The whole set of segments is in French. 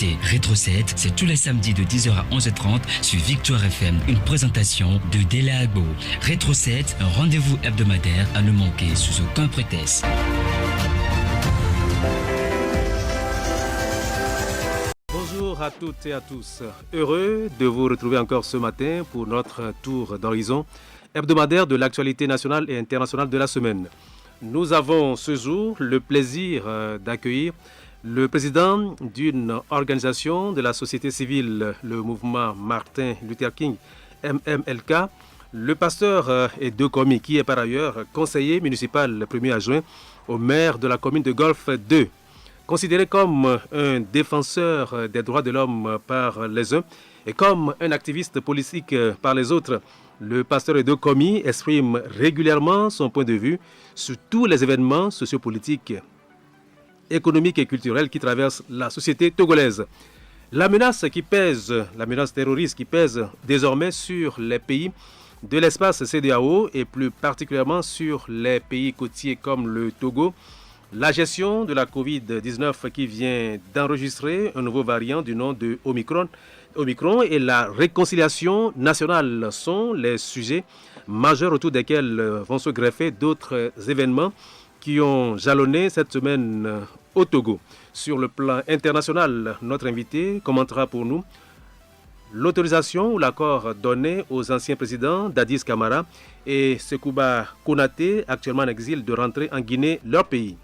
Écoutez Rétro 7, c'est tous les samedis de 10h à 11h30 sur Victoire FM. Une présentation de Dela Agbo. Rétro 7, un rendez-vous hebdomadaire à ne manquer sous aucun prétexte. Bonjour à toutes et à tous. Heureux de vous retrouver encore ce matin pour notre tour d'horizon hebdomadaire de l'actualité nationale et internationale de la semaine. Nous avons ce jour le plaisir d'accueillir le président d'une organisation de la société civile, le mouvement Martin Luther King, MMLK, le pasteur et de commis qui est par ailleurs conseiller municipal premier adjoint au maire de la commune de Golfe 2. Considéré comme un défenseur des droits de l'homme par les uns et comme un activiste politique par les autres, le pasteur Edo Komi exprime régulièrement son point de vue sur tous les événements sociopolitiques, économiques et culturels qui traversent la société togolaise. La menace terroriste qui pèse désormais sur les pays de l'espace CEDEAO et plus particulièrement sur les pays côtiers comme le Togo, la gestion de la Covid-19 qui vient d'enregistrer un nouveau variant du nom de Omicron et la réconciliation nationale sont les sujets majeurs autour desquels vont se greffer d'autres événements qui ont jalonné cette semaine au Togo. Sur le plan international, notre invité commentera pour nous l'autorisation ou l'accord donné aux anciens présidents Dadis Camara et Sekouba Konaté, actuellement en exil, de rentrer en Guinée, leur pays.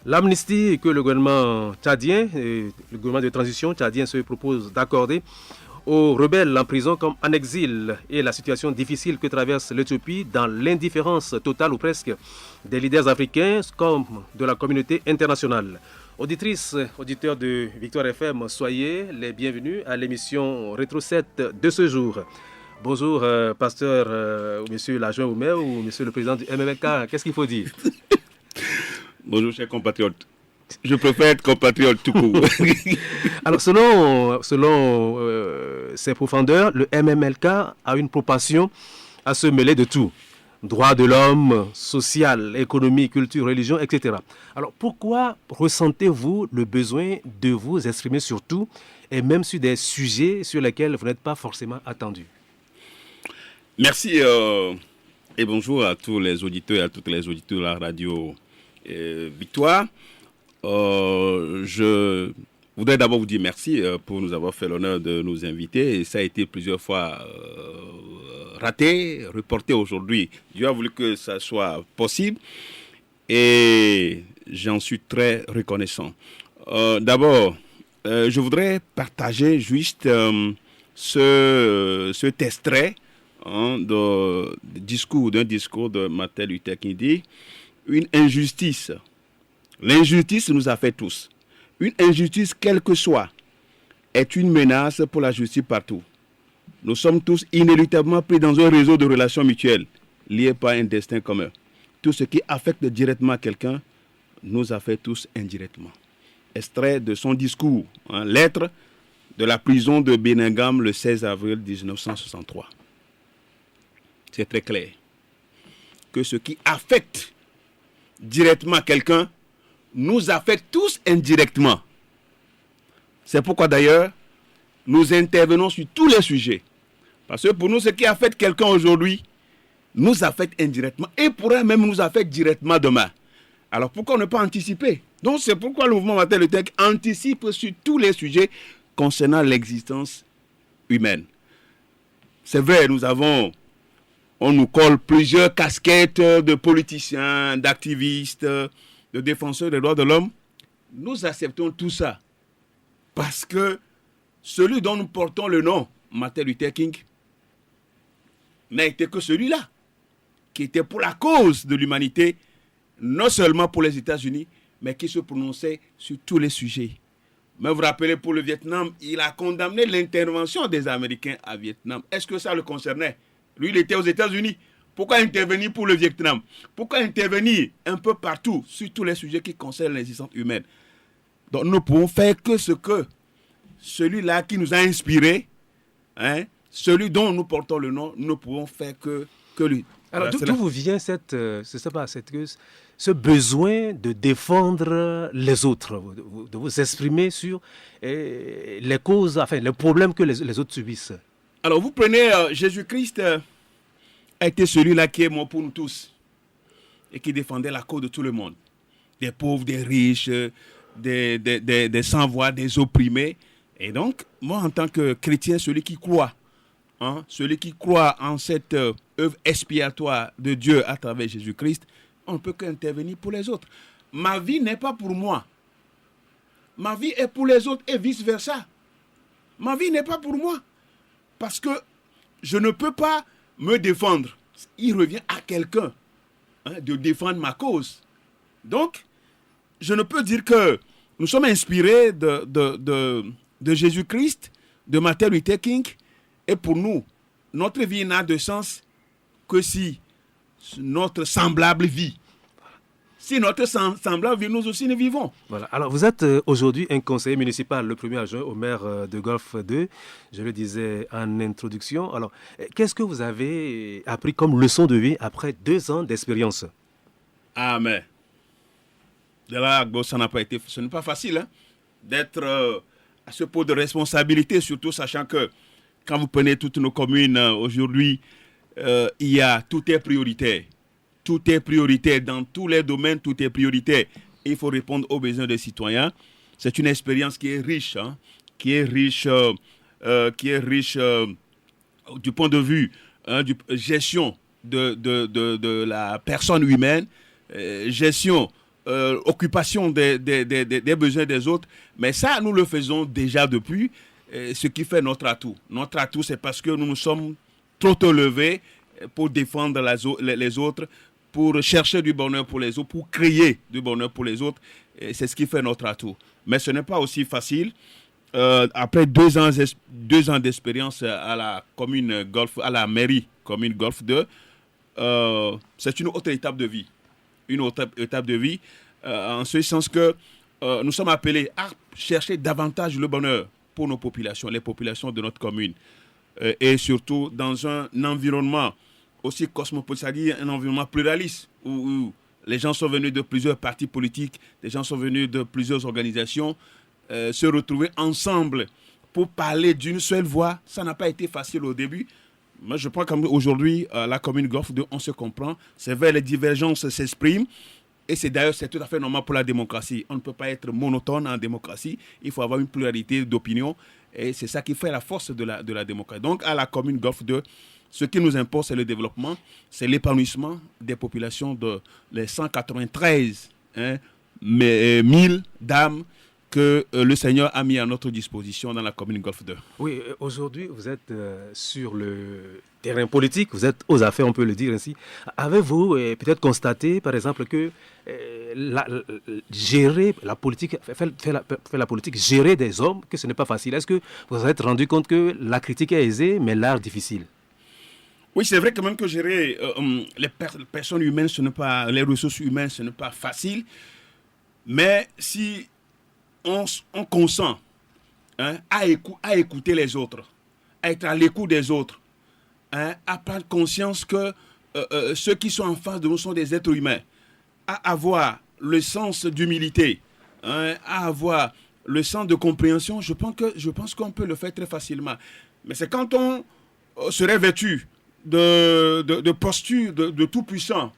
L'amnistie que le gouvernement tchadien, le gouvernement de transition tchadien se propose d'accorder aux rebelles en prison comme en exil et la situation difficile que traverse l'Éthiopie dans l'indifférence totale ou presque des leaders africains comme de la communauté internationale. Auditrices, auditeurs de Victoire FM, soyez les bienvenus à l'émission Rétro 7 de ce jour. Bonjour, pasteur, monsieur l'adjoint au maire ou monsieur le président du MMLK, qu'est-ce qu'il faut dire? Bonjour, chers compatriotes. Je préfère être compatriote tout court. Alors, selon ses profondeurs, le MMLK a une propension à se mêler de tout. Droits de l'homme, social, économie, culture, religion, etc. Alors, pourquoi ressentez-vous le besoin de vous exprimer sur tout et même sur des sujets sur lesquels vous n'êtes pas forcément attendu? Merci et bonjour à tous les auditeurs et à toutes les auditeurs de la radio Victoire. Je voudrais d'abord vous dire merci pour nous avoir fait l'honneur de nous inviter. Et ça a été plusieurs fois raté, reporté aujourd'hui. Dieu a voulu que ça soit possible et j'en suis très reconnaissant. D'abord, je voudrais partager juste cet extrait d'un discours de Martin Luther King qui dit: une injustice. L'injustice nous affecte tous. Une injustice, quelle que soit, est une menace pour la justice partout. Nous sommes tous inéluctablement pris dans un réseau de relations mutuelles liées par un destin commun. Tout ce qui affecte directement quelqu'un nous affecte tous indirectement. Extrait de son discours, lettre de la prison de Birmingham le 16 avril 1963. C'est très clair que ce qui affecte directement quelqu'un nous affecte tous indirectement. C'est pourquoi d'ailleurs nous intervenons sur tous les sujets. Parce que pour nous, ce qui affecte quelqu'un aujourd'hui nous affecte indirectement et pourrait même nous affecter directement demain. Alors pourquoi ne pas anticiper? Donc c'est pourquoi le mouvement Martin Luther King anticipe sur tous les sujets concernant l'existence humaine. C'est vrai, on nous colle plusieurs casquettes de politiciens, d'activistes, de défenseurs des droits de l'homme. Nous acceptons tout ça parce que celui dont nous portons le nom, Martin Luther King, n'a été que celui-là, qui était pour la cause de l'humanité, non seulement pour les États-Unis, mais qui se prononçait sur tous les sujets. Mais vous vous rappelez, pour le Vietnam, il a condamné l'intervention des Américains à Vietnam. Est-ce que ça le concernait? Lui, il était aux États-Unis. Pourquoi intervenir pour le Vietnam? Pourquoi intervenir un peu partout sur tous les sujets qui concernent l'existence humaine? Donc, nous ne pouvons faire que ce que celui-là qui nous a inspirés, celui dont nous portons le nom, nous ne pouvons faire que lui. Alors, d'où vous vient ce besoin de défendre les autres, de vous exprimer sur les causes, enfin, les problèmes que les autres subissent? Alors, vous prenez Jésus-Christ a été celui-là qui est mort pour nous tous et qui défendait la cause de tout le monde. Des pauvres, des riches, des sans-voix, des opprimés. Et donc, moi, en tant que chrétien, celui qui croit en cette œuvre expiatoire de Dieu à travers Jésus-Christ, on ne peut qu'intervenir pour les autres. Ma vie n'est pas pour moi. Ma vie est pour les autres et vice-versa. Ma vie n'est pas pour moi. Parce que je ne peux pas me défendre. Il revient à quelqu'un de défendre ma cause. Donc, je ne peux dire que nous sommes inspirés de Jésus-Christ, de Martin Luther King, et pour nous, notre vie n'a de sens que si notre semblable vit. Si notre semblable vit, nous aussi nous vivons. Voilà. Alors, vous êtes aujourd'hui un conseiller municipal, le premier adjoint au maire de Golfe 2. Je le disais en introduction. Alors, qu'est-ce que vous avez appris comme leçon de vie après 2 ans d'expérience? Ah, mais de là, ça n'a pas été, ce n'est pas facile d'être à ce pot de responsabilité, surtout sachant que quand vous prenez toutes nos communes aujourd'hui, tout est prioritaire. Tout est prioritaire dans tous les domaines, tout est prioritaire. Il faut répondre aux besoins des citoyens. C'est une expérience qui est riche, du point de vue de gestion de la personne humaine, gestion, occupation des besoins des autres. Mais ça, nous le faisons déjà depuis, ce qui fait notre atout. Notre atout, c'est parce que nous nous sommes trop élevés pour défendre les autres, pour chercher du bonheur pour les autres, pour créer du bonheur pour les autres. Et c'est ce qui fait notre atout. Mais ce n'est pas aussi facile. Après 2 ans d'expérience à la commune Golfe, à la mairie commune Golfe 2, c'est une autre étape de vie. Une autre étape de vie, en ce sens que nous sommes appelés à chercher davantage le bonheur pour nos populations, les populations de notre commune. Et surtout dans un environnement aussi cosmopolite, c'est-à-dire un environnement pluraliste, où les gens sont venus de plusieurs partis politiques, les gens sont venus de plusieurs organisations, se retrouver ensemble pour parler d'une seule voix. Ça n'a pas été facile au début. Moi, je pense qu'aujourd'hui, la commune Golfe 2, on se comprend. C'est vrai, les divergences s'expriment. Et c'est tout à fait normal pour la démocratie. On ne peut pas être monotone en démocratie. Il faut avoir une pluralité d'opinions. Et c'est ça qui fait la force de la démocratie. Donc, à la commune Golfe 2, ce qui nous importe, c'est le développement, c'est l'épanouissement des populations de les 193 000 dames que le Seigneur a mis à notre disposition dans la commune Golfe 2. Oui, aujourd'hui, vous êtes sur le terrain politique, vous êtes aux affaires, on peut le dire ainsi. Avez-vous peut-être constaté, par exemple, que gérer la politique, faire la politique, gérer des hommes, que ce n'est pas facile? Est-ce que vous vous êtes rendu compte que la critique est aisée, mais l'art difficile? Oui, c'est vrai quand même que gérer les personnes humaines, les ressources humaines, ce n'est pas facile. Mais si on consent à écouter les autres, à être à l'écoute des autres, à prendre conscience que ceux qui sont en face de nous sont des êtres humains, à avoir le sens d'humilité, à avoir le sens de compréhension, je pense qu'on peut le faire très facilement. Mais c'est quand on serait vêtu de posture de tout puissant,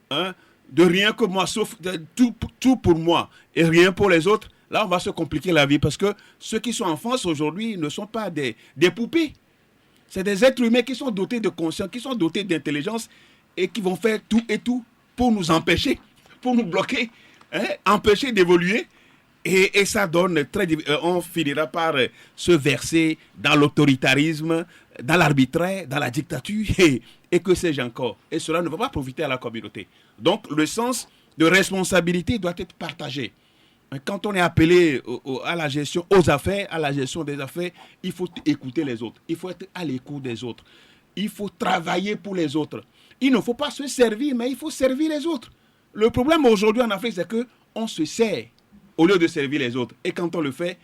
de rien que moi, sauf tout pour moi et rien pour les autres, là on va se compliquer la vie, parce que ceux qui sont en France aujourd'hui ne sont pas des poupées. C'est des êtres humains qui sont dotés de conscience, qui sont dotés d'intelligence et qui vont faire tout et tout pour nous empêcher, pour nous bloquer, empêcher d'évoluer. Et ça donne on finira par se verser dans l'autoritarisme, dans l'arbitraire, dans la dictature et que sais-je encore. Et cela ne va pas profiter à la communauté. Donc le sens de responsabilité doit être partagé. Quand on est appelé à la gestion aux affaires, à la gestion des affaires, il faut écouter les autres. Il faut être à l'écoute des autres. Il faut travailler pour les autres. Il ne faut pas se servir, mais il faut servir les autres. Le problème aujourd'hui en Afrique, c'est qu'on se sert au lieu de servir les autres. Et quand on le fait,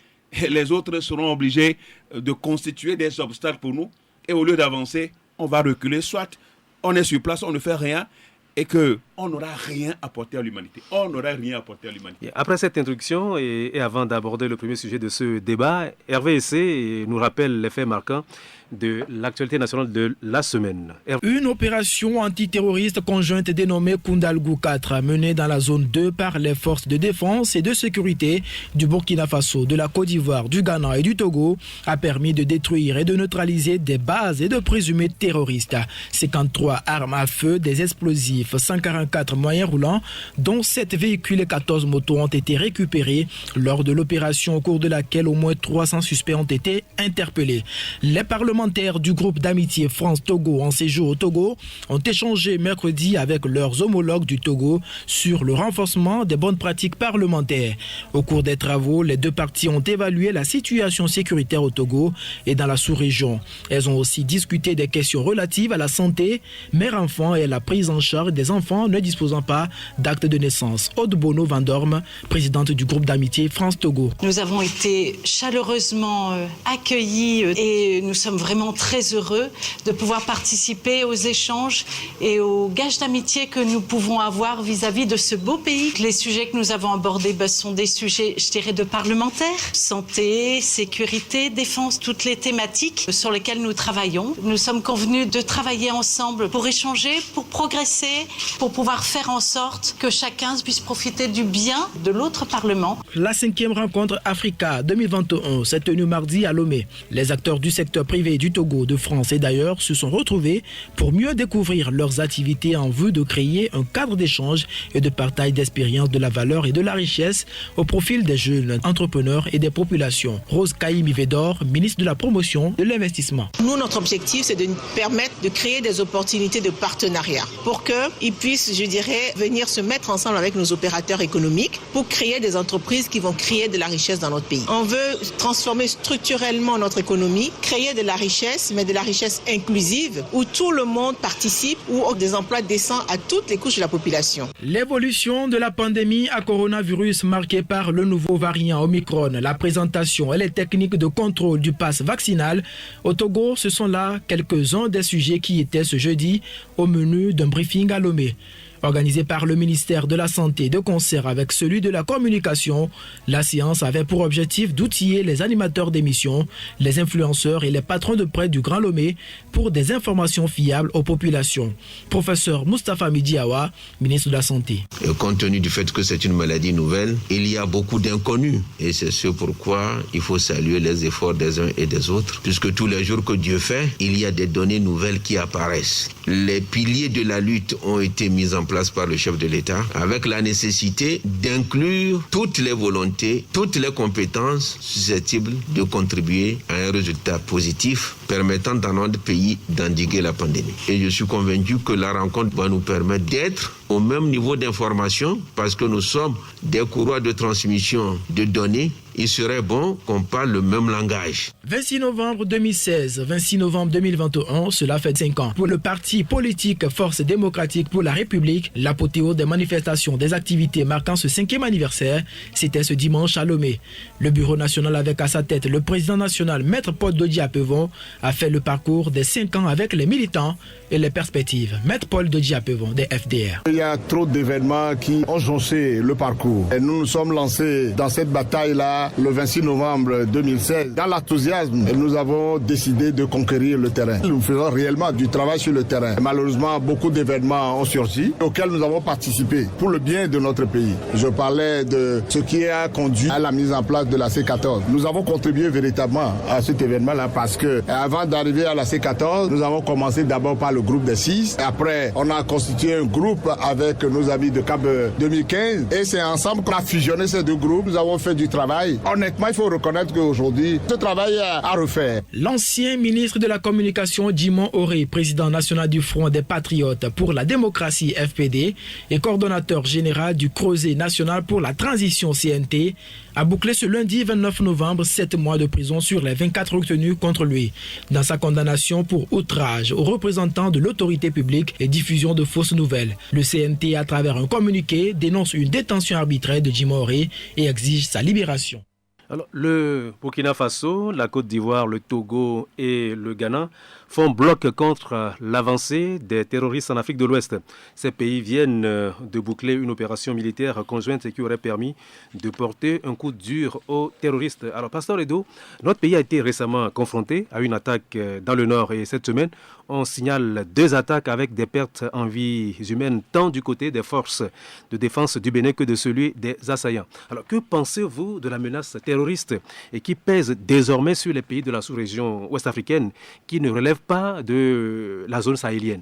les autres seront obligés de constituer des obstacles pour nous. Et au lieu d'avancer, on va reculer, soit on est sur place, on ne fait rien et qu'on n'aura rien apporté à l'humanité. On n'aura rien apporté à l'humanité. Après cette introduction et avant d'aborder le premier sujet de ce débat, Hervé Essé nous rappelle les faits marquants de l'actualité nationale de la semaine. Une opération antiterroriste conjointe dénommée Koundalgou 4, menée dans la zone 2 par les forces de défense et de sécurité du Burkina Faso, de la Côte d'Ivoire, du Ghana et du Togo, a permis de détruire et de neutraliser des bases et de présumés terroristes. 53 armes à feu, des explosifs, 144 moyens roulants, dont 7 véhicules et 14 motos ont été récupérés lors de l'opération au cours de laquelle au moins 300 suspects ont été interpellés. Les parlementaires du groupe d'amitié France-Togo en séjour au Togo ont échangé mercredi avec leurs homologues du Togo sur le renforcement des bonnes pratiques parlementaires. Au cours des travaux, les deux parties ont évalué la situation sécuritaire au Togo et dans la sous-région. Elles ont aussi discuté des questions relatives à la santé, mère-enfant et à la prise en charge des enfants ne disposant pas d'acte de naissance. Aude Bono Vandorme, présidente du groupe d'amitié France-Togo. Nous avons été chaleureusement accueillis et nous sommes vraiment très heureux de pouvoir participer aux échanges et aux gages d'amitié que nous pouvons avoir vis-à-vis de ce beau pays. Les sujets que nous avons abordés sont des sujets, je dirais, de parlementaires. Santé, sécurité, défense, toutes les thématiques sur lesquelles nous travaillons. Nous sommes convenus de travailler ensemble pour échanger, pour progresser, pour pouvoir faire en sorte que chacun puisse profiter du bien de l'autre Parlement. La 5e rencontre Africa 2021 s'est tenue mardi à Lomé. Les acteurs du secteur privé du Togo, de France et d'ailleurs se sont retrouvés pour mieux découvrir leurs activités en vue de créer un cadre d'échange et de partage d'expériences, de la valeur et de la richesse au profil des jeunes entrepreneurs et des populations. Rose Kaïmi Védor, ministre de la Promotion de l'Investissement. Nous, notre objectif, c'est de nous permettre de créer des opportunités de partenariat pour qu'ils puissent, je dirais, venir se mettre ensemble avec nos opérateurs économiques pour créer des entreprises qui vont créer de la richesse dans notre pays. On veut transformer structurellement notre économie, créer de la richesse, mais de la richesse inclusive, où tout le monde participe, où des emplois décents à toutes les couches de la population. L'évolution de la pandémie à coronavirus marquée par le nouveau variant Omicron, la présentation et les techniques de contrôle du pass vaccinal au Togo, ce sont là quelques-uns des sujets qui étaient ce jeudi au menu d'un briefing à Lomé. Organisée par le ministère de la Santé de concert avec celui de la Communication, la séance avait pour objectif d'outiller les animateurs d'émissions, les influenceurs et les patrons de presse du Grand Lomé pour des informations fiables aux populations. Professeur Moustapha Midiawa, ministre de la Santé. Et compte tenu du fait que c'est une maladie nouvelle, il y a beaucoup d'inconnus et c'est ce pourquoi il faut saluer les efforts des uns et des autres, puisque tous les jours que Dieu fait, il y a des données nouvelles qui apparaissent. Les piliers de la lutte ont été mis en place par le chef de l'État, avec la nécessité d'inclure toutes les volontés, toutes les compétences susceptibles de contribuer à un résultat positif permettant dans notre pays d'endiguer la pandémie. Et je suis convaincu que la rencontre va nous permettre d'être au même niveau d'information parce que nous sommes des courroies de transmission de données. Il serait bon qu'on parle le même langage. 26 novembre 2016, 26 novembre 2021, cela fait 5 ans. Pour le parti politique Force démocratique pour la République, l'apothéose des manifestations, des activités marquant ce 5e anniversaire, c'était ce dimanche à Lomé. Le bureau national avec à sa tête le président national, Maître Paul Dodi-Apevon, a fait le parcours des 5 ans avec les militants et les perspectives. Maître Paul Dodi-Apevon, des FDR. Il y a trop d'événements qui ont jonché le parcours. Et nous nous sommes lancés dans cette bataille-là le 26 novembre 2016. Dans l'enthousiasme, nous avons décidé de conquérir le terrain. Nous faisons réellement du travail sur le terrain. Malheureusement, beaucoup d'événements ont surgi auxquels nous avons participé pour le bien de notre pays. Je parlais de ce qui a conduit à la mise en place de la C14. Nous avons contribué véritablement à cet événement-là parce que avant d'arriver à la C14, nous avons commencé d'abord par le groupe des 6. Après, on a constitué un groupe avec nos amis de CAB 2015 et c'est ensemble qu'on a fusionné ces deux groupes. Nous avons fait du travail. Honnêtement, il faut reconnaître qu'aujourd'hui, ce travail est à refaire. L'ancien ministre de la Communication, Djimon Oré, président national du Front des Patriotes pour la démocratie FPD et coordonnateur général du Creuset national pour la transition CNT, a bouclé ce lundi 29 novembre 7 mois de prison sur les 24 retenus contre lui. Dans sa condamnation pour outrage aux représentants de l'autorité publique et diffusion de fausses nouvelles, le CNT, à travers un communiqué, dénonce une détention arbitraire de Djimon Oré et exige sa libération. Alors, le Burkina Faso, la Côte d'Ivoire, le Togo et le Ghana font bloc contre l'avancée des terroristes en Afrique de l'Ouest. Ces pays viennent de boucler une opération militaire conjointe qui aurait permis de porter un coup dur aux terroristes. Alors, Pasteur Edo, notre pays a été récemment confronté à une attaque dans le nord et cette semaine, on signale 2 attaques avec des pertes en vies humaines tant du côté des forces de défense du Bénin que de celui des assaillants. Alors, que pensez-vous de la menace terroriste et qui pèse désormais sur les pays de la sous-région ouest-africaine qui ne relèvent pas de la zone sahélienne?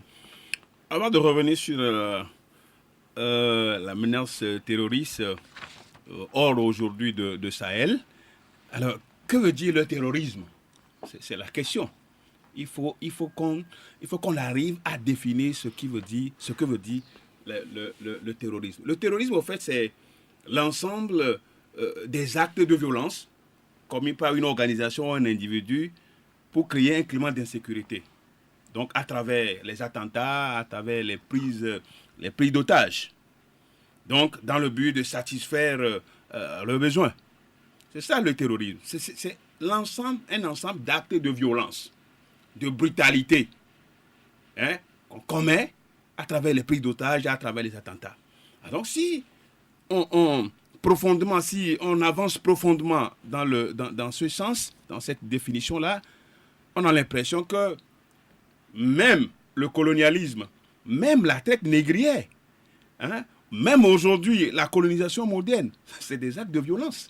Avant de revenir sur la menace terroriste hors aujourd'hui de Sahel, alors que veut dire le terrorisme? C'est la question. Il faut qu'on arrive à définir ce que veut dire le terrorisme. Le terrorisme, en fait, c'est l'ensemble des actes de violence commis par une organisation ou un individu pour créer un climat d'insécurité. Donc, à travers les attentats, à travers les prises d'otages. Donc, dans le but de satisfaire leurs besoins. C'est ça le terrorisme. C'est un ensemble d'actes de violence, de brutalité, qu'on commet à travers les prises d'otages, à travers les attentats. Donc, si on avance profondément dans ce sens, dans cette définition-là, on a l'impression que même le colonialisme, même la traite négrière, même aujourd'hui, la colonisation moderne, c'est des actes de violence.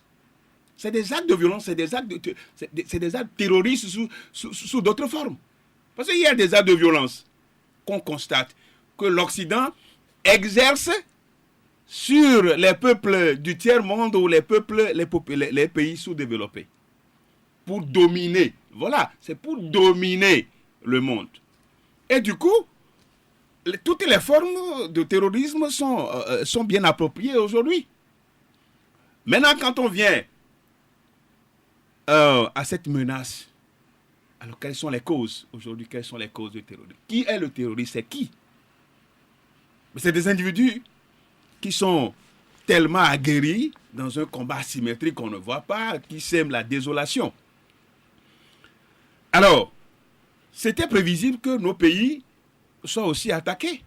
C'est des actes de violence, c'est des actes terroristes sous d'autres formes. Parce qu'il y a des actes de violence qu'on constate que l'Occident exerce sur les peuples du tiers-monde ou les pays sous-développés. Pour dominer. Voilà, c'est pour dominer le monde. Et du coup, toutes les formes de terrorisme sont bien appropriées aujourd'hui. Maintenant, quand on vient à cette menace, alors quelles sont les causes aujourd'hui? Quelles sont les causes du terrorisme? Qui est le terroriste? C'est qui? C'est des individus qui sont tellement aguerris dans un combat asymétrique qu'on ne voit pas, qui sèment la désolation. Alors, c'était prévisible que nos pays soient aussi attaqués.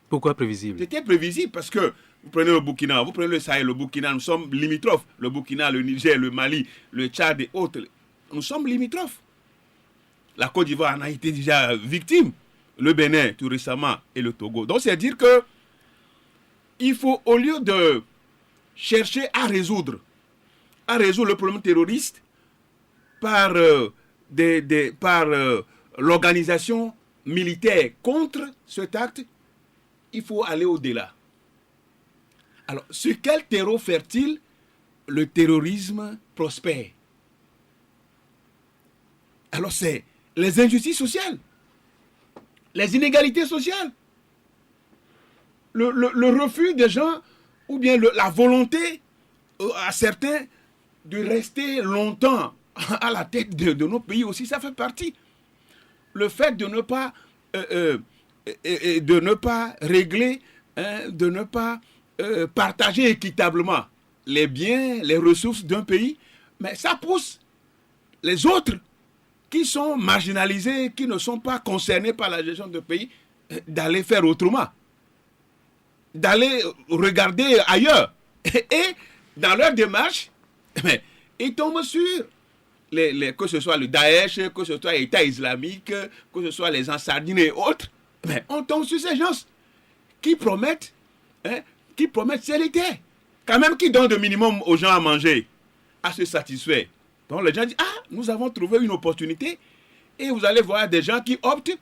Pourquoi prévisible? C'était prévisible parce que vous prenez le Burkina, vous prenez le Sahel, le Burkina, nous sommes limitrophes. Le Burkina, le Niger, le Mali, le Tchad et autres, nous sommes limitrophes. La Côte d'Ivoire en a été déjà victime. Le Bénin, tout récemment, et le Togo. Donc, c'est dire que il faut, au lieu de chercher à résoudre le problème terroriste par l'organisation militaire contre cet acte, il faut aller au-delà. Alors, sur quel terreau fertile le terrorisme prospère? Alors, c'est les injustices sociales, les inégalités sociales, le refus des gens, ou bien la volonté à certains de rester longtemps à la tête de nos pays aussi, ça fait partie. Le fait de ne pas régler, de ne pas partager équitablement les biens, les ressources d'un pays, mais ça pousse les autres qui sont marginalisés, qui ne sont pas concernés par la gestion de pays, d'aller faire autrement, d'aller regarder ailleurs. Et dans leur démarche, ils tombent sur que ce soit le Daesh, que ce soit l'État islamique, que ce soit les Ansardines et autres, mais on tombe sur ces gens qui promettent sécurité, quand même qui donnent le minimum aux gens à manger, à se satisfaire. Donc les gens disent, nous avons trouvé une opportunité, et vous allez voir des gens qui optent,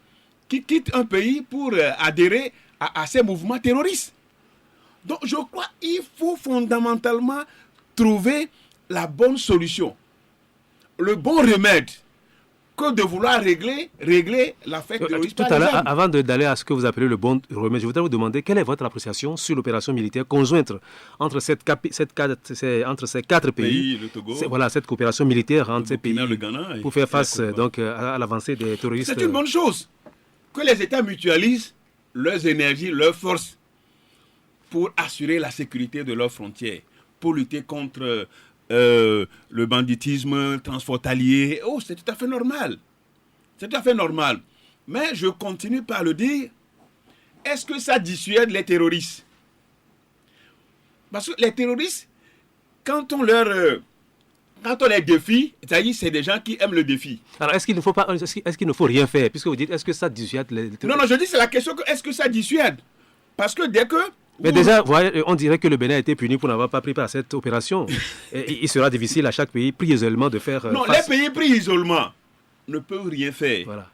qui quittent un pays pour adhérer à ces mouvements terroristes. Donc je crois qu'il faut fondamentalement trouver la bonne solution, le bon remède, que de vouloir régler l'affaire terroriste. Tout à l'heure, avant d'aller à ce que vous appelez le bon remède, je voudrais vous demander quelle est votre appréciation sur l'opération militaire conjointe entre ces 4 pays, le Togo, voilà, cette coopération militaire entre ces pays le Ghana pour faire face donc, à l'avancée des terroristes. C'est une bonne chose que les États mutualisent leurs énergies, leurs forces pour assurer la sécurité de leurs frontières, pour lutter contre le banditisme transfrontalier. Oh, c'est tout à fait normal. C'est tout à fait normal. Mais je continue par le dire, est-ce que ça dissuade les terroristes? Parce que les terroristes, quand on les défie, c'est-à-dire c'est des gens qui aiment le défi. Alors, est-ce qu'il ne faut rien faire? Puisque vous dites, est-ce que ça dissuade les terroristes? Non, je dis, c'est la question, est-ce que ça dissuade? Parce que dès que... Mais déjà, on dirait que le Bénin a été puni pour n'avoir pas pris part à cette opération. Et il sera difficile à chaque pays pris isolement de faire non, face. Les pays pris isolement ne peuvent rien faire. Voilà.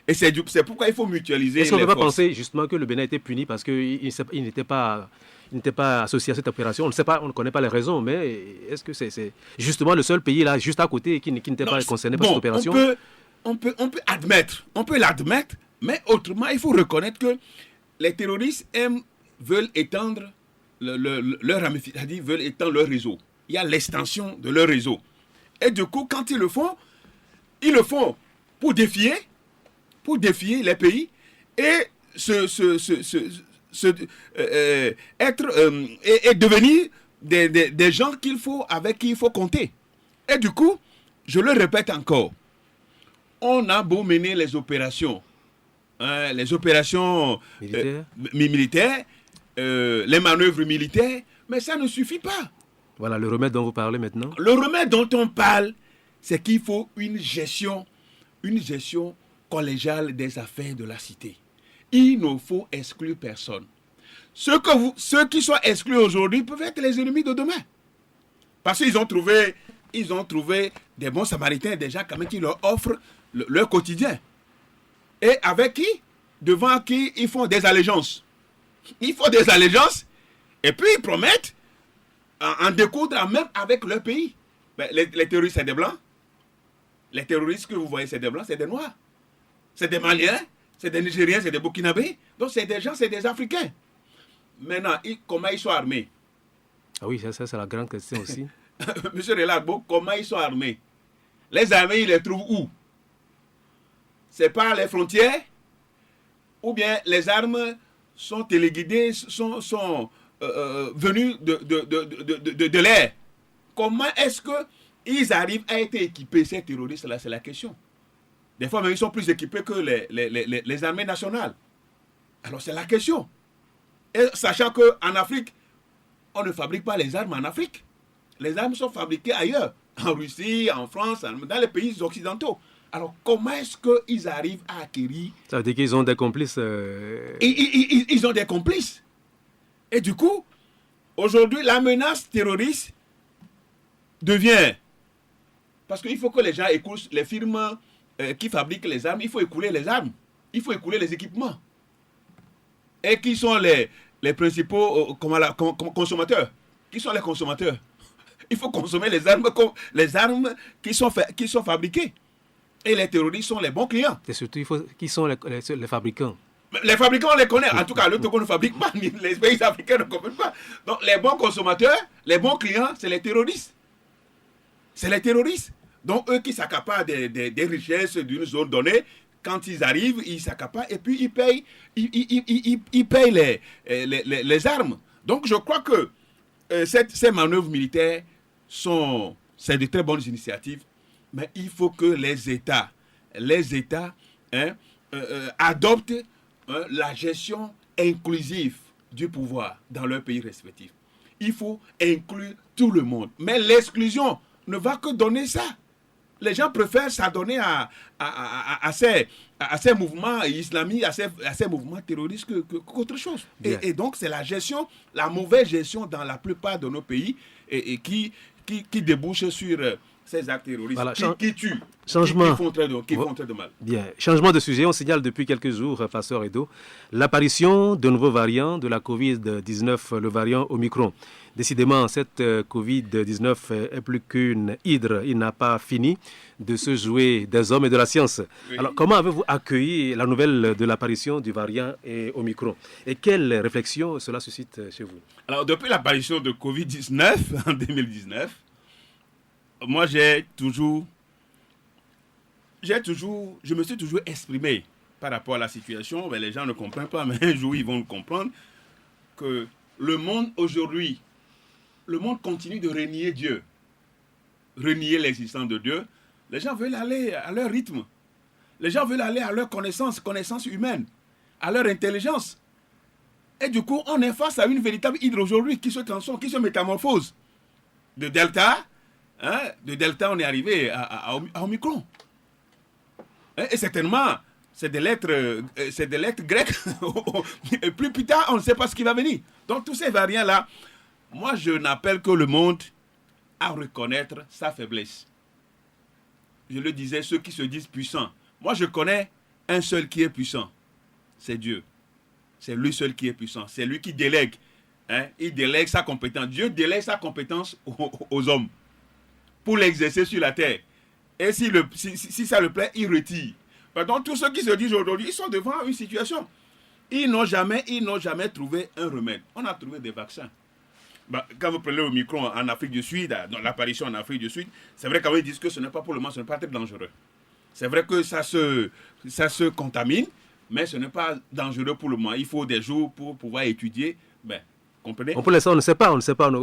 Et c'est pourquoi il faut mutualiser. Est-ce qu'on ne peut pas forces. penser justement que le Bénin a été puni parce qu'il n'était pas associé à cette opération? On ne sait pas, on ne connaît pas les raisons, mais est-ce que c'est justement le seul pays là, juste à côté, qui n'était pas concerné par cette opération? On peut l'admettre, mais autrement, il faut reconnaître que les terroristes veulent étendre leur ramification, c'est-à-dire veulent étendre leur réseau. Il y a l'extension de leur réseau. Et du coup, quand ils le font pour défier les pays et devenir des gens avec qui il faut compter. Et du coup, je le répète encore, on a beau mener les opérations militaires, les manœuvres militaires, mais ça ne suffit pas. Voilà le remède dont vous parlez maintenant. Le remède dont on parle, c'est qu'il faut une gestion collégiale des affaires de la cité. Il ne faut exclure personne. Ceux qui sont exclus aujourd'hui peuvent être les ennemis de demain. Parce qu'ils ont trouvé des bons samaritains, des gens quand même qui leur offrent leur quotidien. Et avec qui? Devant qui ils font des allégeances. Ils font des allégeances et puis ils promettent en découdre même avec leur pays. Mais les terroristes, c'est des blancs. Les terroristes que vous voyez, c'est des blancs, c'est des noirs. C'est des Maliens, c'est des Nigériens, c'est des Burkinabés. Donc c'est des gens, c'est des Africains. Maintenant, comment ils sont armés? Ah oui, ça c'est la grande question aussi. Monsieur Relagbo, comment ils sont armés? Les armées, ils les trouvent où? C'est par les frontières? Ou bien les armes sont téléguidées, sont venues de l'air? Comment est-ce qu'ils arrivent à être équipés, ces terroristes-là? C'est la question. Des fois, même, ils sont plus équipés que les armées nationales. Alors, c'est la question. Et sachant qu'en Afrique, on ne fabrique pas les armes en Afrique. Les armes sont fabriquées ailleurs, en Russie, en France, dans les pays occidentaux. Alors, comment est-ce qu'ils arrivent à acquérir... Ça veut dire qu'ils ont des complices... Ils ont des complices. Et du coup, aujourd'hui, la menace terroriste devient... Parce qu'il faut que les gens écoutent les firmes qui fabriquent les armes. Il faut écouler les armes. Il faut écouler les équipements. Et qui sont les principaux consommateurs? Qui sont les consommateurs? Il faut consommer les armes qui sont fabriquées. Et les terroristes sont les bons clients. Et surtout, qui sont les fabricants? Les fabricants, on les connaît. En tout cas, le Togo ne fabrique pas, ni les pays africains ne comprennent pas. Donc, les bons consommateurs, les bons clients, c'est les terroristes. C'est les terroristes. Donc, eux qui s'accaparent des richesses d'une zone donnée, quand ils arrivent, ils s'accaparent et puis ils payent les armes. Donc, je crois que ces manœuvres militaires c'est de très bonnes initiatives, mais il faut que les États adoptent la gestion inclusive du pouvoir dans leurs pays respectifs. Il faut inclure tout le monde. Mais l'exclusion ne va que donner ça. Les gens préfèrent s'adonner à ces mouvements islamiques, à ces mouvements terroristes qu'autre chose. Et donc, c'est la mauvaise gestion dans la plupart de nos pays et qui débouche sur ces actes terroristes voilà, qui tuent, changement. qui font très de mal. Bien. Changement de sujet, on signale depuis quelques jours, Pasteur Edo, l'apparition de nouveaux variants de la Covid-19, le variant Omicron. Décidément, cette Covid-19 est plus qu'une hydre. Il n'a pas fini de se jouer des hommes et de la science. Oui. Alors, comment avez-vous accueilli la nouvelle de l'apparition du variant Omicron? Et quelles réflexions cela suscite chez vous? Alors, depuis l'apparition de Covid-19 en 2019, moi, je me suis toujours exprimé par rapport à la situation. Mais les gens ne comprennent pas, mais un jour, ils vont comprendre que le monde aujourd'hui, le monde continue de renier Dieu. renier l'existence de Dieu. Les gens veulent aller à leur rythme. Les gens veulent aller à leur connaissance humaine, à leur intelligence. Et du coup, on est face à une véritable hydre aujourd'hui qui se transforme, qui se métamorphose. De Delta, on est arrivé à Omicron. Et certainement, c'est des lettres grecques. Et plus tard, on ne sait pas ce qui va venir. Donc, tous ces variants-là, moi, je n'appelle que le monde à reconnaître sa faiblesse. Je le disais, ceux qui se disent puissants. Moi, je connais un seul qui est puissant. C'est Dieu. C'est lui seul qui est puissant. C'est lui qui délègue. Il délègue sa compétence. Dieu délègue sa compétence aux hommes pour l'exercer sur la terre. Et si ça le plaît, il retire. Donc, tous ceux qui se disent aujourd'hui, ils sont devant une situation. Ils n'ont jamais trouvé un remède. On a trouvé des vaccins. Quand vous prenez Omicron en Afrique du Sud, dans l'apparition en Afrique du Sud, c'est vrai qu'ils disent que ce n'est pas pour le moment, ce n'est pas très dangereux. C'est vrai que ça se contamine, mais ce n'est pas dangereux pour le moment. Il faut des jours pour pouvoir étudier. Comprenez? Pour l'instant, on ne sait pas. On ne sait pas non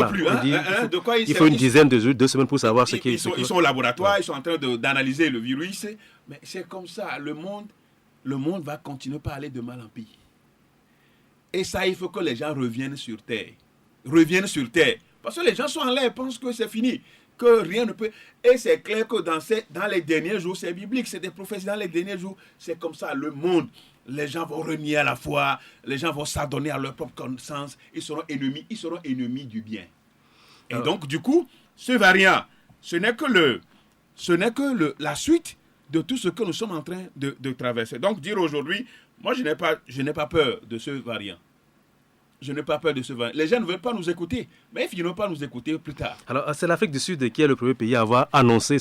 plus. De quoi il faut une dizaine de 2 semaines pour savoir ce qui est. Ils sont au laboratoire, ils sont en train d'analyser le virus. Mais c'est comme ça. Le monde va continuer par aller de mal en pire. Et ça, il faut que les gens reviennent sur Terre. Parce que les gens sont en l'air, pensent que c'est fini, que rien ne peut. Et c'est clair que dans les derniers jours, c'est biblique, c'est des prophéties. Dans les derniers jours, c'est comme ça. Le monde, les gens vont renier à la foi, les gens vont s'adonner à leur propre connaissance. Ils seront ennemis du bien. Et donc, du coup, ce variant, ce n'est que la suite de tout ce que nous sommes en train de traverser. Donc, dire aujourd'hui, moi, je n'ai pas peur de ce variant. Je n'ai pas peur de ce variant. Les gens ne veulent pas nous écouter, mais ils finiront par nous écouter plus tard. Alors, c'est l'Afrique du Sud qui est le premier pays à avoir annoncé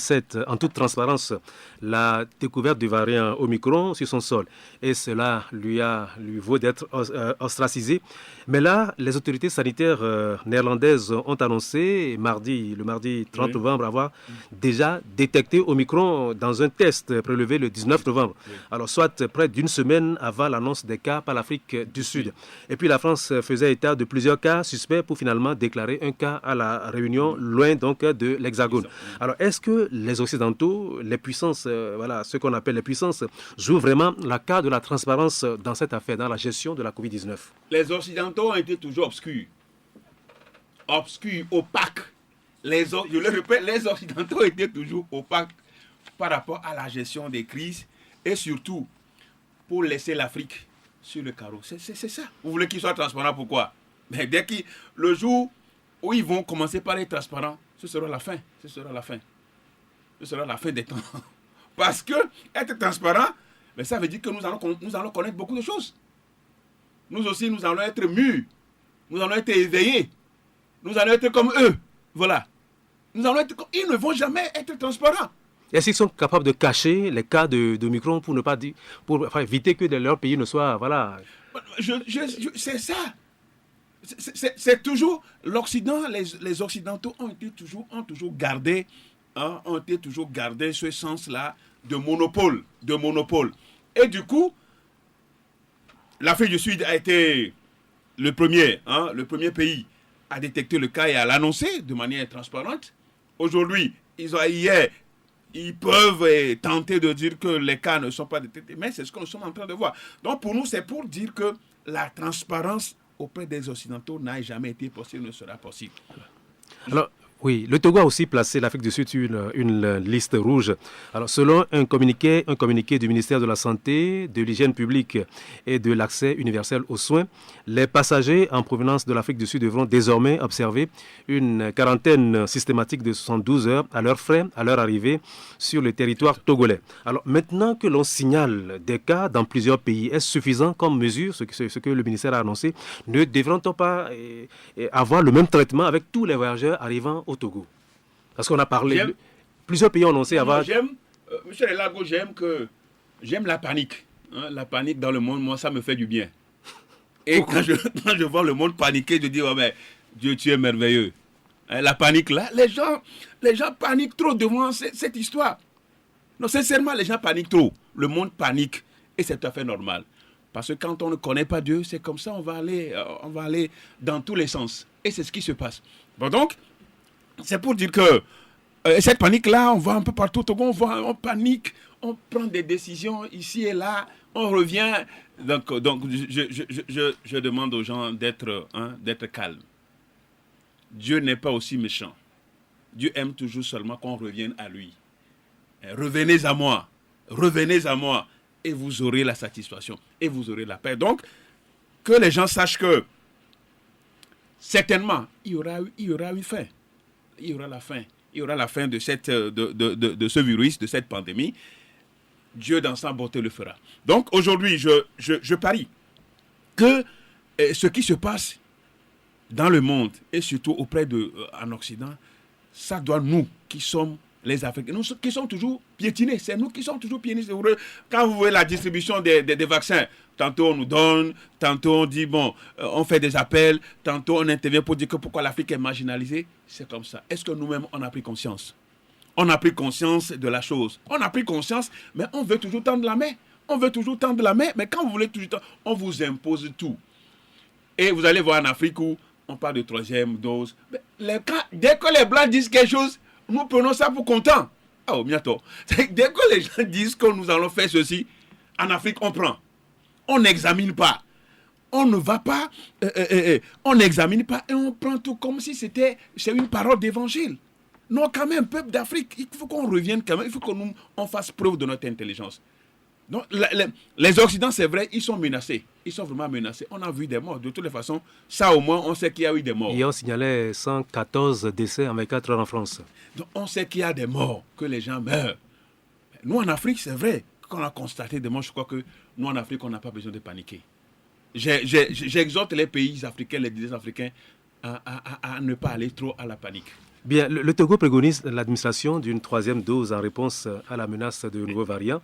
en toute transparence la découverte du variant Omicron sur son sol. Et cela lui vaut d'être ostracisé. Mais là, les autorités sanitaires néerlandaises ont annoncé le mardi 30 novembre avoir déjà détecté Omicron dans un test prélevé le 19 novembre. Alors, soit près d'une semaine avant l'annonce des cas par l'Afrique du Sud. Et puis la France faisait état de plusieurs cas suspects pour finalement déclarer un cas à la Réunion, loin donc de l'Hexagone. Alors, est-ce que les Occidentaux, les puissances, ce qu'on appelle les puissances, jouent vraiment la carte de la transparence dans cette affaire, dans la gestion de la Covid-19? Les Occidentaux ont été toujours obscurs, opaques. Je le répète, les Occidentaux étaient toujours opaques par rapport à la gestion des crises et surtout pour laisser l'Afrique sur le carreau. C'est ça. Vous voulez qu'ils soient transparents, pourquoi? Mais le jour où ils vont commencer par être transparents, ce sera la fin. Ce sera la fin des temps. Parce que être transparent, mais ça veut dire que nous allons connaître beaucoup de choses. Nous aussi, nous allons être mûrs. Nous allons être éveillés. Nous allons être comme eux. Voilà. Ils ne vont jamais être transparents. Est-ce qu'ils sont capables de cacher les cas d'Omicron pour éviter que leur pays ne soit... Voilà. C'est ça. C'est toujours l'Occident, les Occidentaux ont toujours gardé ce sens-là de monopole. Et du coup, l'Afrique du Sud a été le premier pays à détecter le cas et à l'annoncer de manière transparente. Aujourd'hui, ils peuvent tenter de dire que les cas ne sont pas détectés, mais c'est ce que nous sommes en train de voir. Donc pour nous, c'est pour dire que la transparence auprès des Occidentaux n'a jamais été possible, ne sera possible. Alors, oui, le Togo a aussi placé l'Afrique du Sud sur une liste rouge. Alors, selon un communiqué du ministère de la Santé, de l'Hygiène publique et de l'Accès universel aux soins, les passagers en provenance de l'Afrique du Sud devront désormais observer une quarantaine systématique de 72 heures à leurs frais, à leur arrivée sur le territoire togolais. Alors, maintenant que l'on signale des cas dans plusieurs pays, est-ce suffisant comme mesure, ce que le ministère a annoncé? Ne devrait-on pas avoir le même traitement avec tous les voyageurs arrivant au Togo? Parce qu'on a parlé... Plusieurs pays ont annoncé avoir... Monsieur Elago, j'aime la panique. La panique dans le monde, moi, ça me fait du bien. Et quand je vois le monde paniquer, je dis, oh, mais Dieu, tu es merveilleux. La panique là, les gens paniquent trop devant cette histoire. Non, sincèrement, les gens paniquent trop. Le monde panique. Et c'est tout à fait normal. Parce que quand on ne connaît pas Dieu, c'est comme ça, on va aller dans tous les sens. Et c'est ce qui se passe. Bon, donc, c'est pour dire que cette panique-là, on voit un peu partout au Togo, on panique, on prend des décisions ici et là, on revient. Donc je demande aux gens d'être calmes. Dieu n'est pas aussi méchant. Dieu aime toujours seulement qu'on revienne à lui. Revenez à moi, et vous aurez la satisfaction, et vous aurez la paix. Donc, que les gens sachent que, certainement, il y aura une fin. Il y aura la fin. Il y aura la fin de ce virus, de cette pandémie. Dieu, dans sa bonté, le fera. Donc, aujourd'hui, je parie que ce qui se passe dans le monde, et surtout en Occident, ça doit nous, qui sommes les Africains, nous qui sommes toujours piétinés, c'est nous qui sommes toujours piétinés. Quand vous voyez la distribution des vaccins, tantôt on nous donne, tantôt on dit, on fait des appels, tantôt on intervient pour dire que pourquoi l'Afrique est marginalisée, c'est comme ça. Est-ce que nous-mêmes, on a pris conscience? On a pris conscience de la chose. On a pris conscience, mais on veut toujours tendre la main. Mais quand vous voulez toujours on vous impose tout. Et vous allez voir en Afrique où on parle de 3e dose. Dès que les Blancs disent quelque chose, nous prenons ça pour content. Ah, bientôt. Dès que les gens disent que nous allons faire ceci, en Afrique, on prend. On n'examine pas. On ne va pas, on n'examine pas et on prend tout comme si c'est une parole d'évangile. Non, quand même, peuple d'Afrique, il faut qu'on revienne quand même, il faut qu'on fasse preuve de notre intelligence. Donc, les Occidentaux, c'est vrai, ils sont menacés. Ils sont vraiment menacés. On a vu des morts. De toutes les façons, ça au moins, on sait qu'il y a eu des morts. Et on signalait 114 décès en 24 heures en France. Donc, on sait qu'il y a des morts, que les gens meurent. Nous, en Afrique, c'est vrai, quand on a constaté des morts, je crois que nous, en Afrique, on n'a pas besoin de paniquer. J'exhorte les pays africains, les dirigeants africains, à ne pas aller trop à la panique. Bien, le Togo préconise l'administration d'une 3e dose en réponse à la menace de nouveaux variants.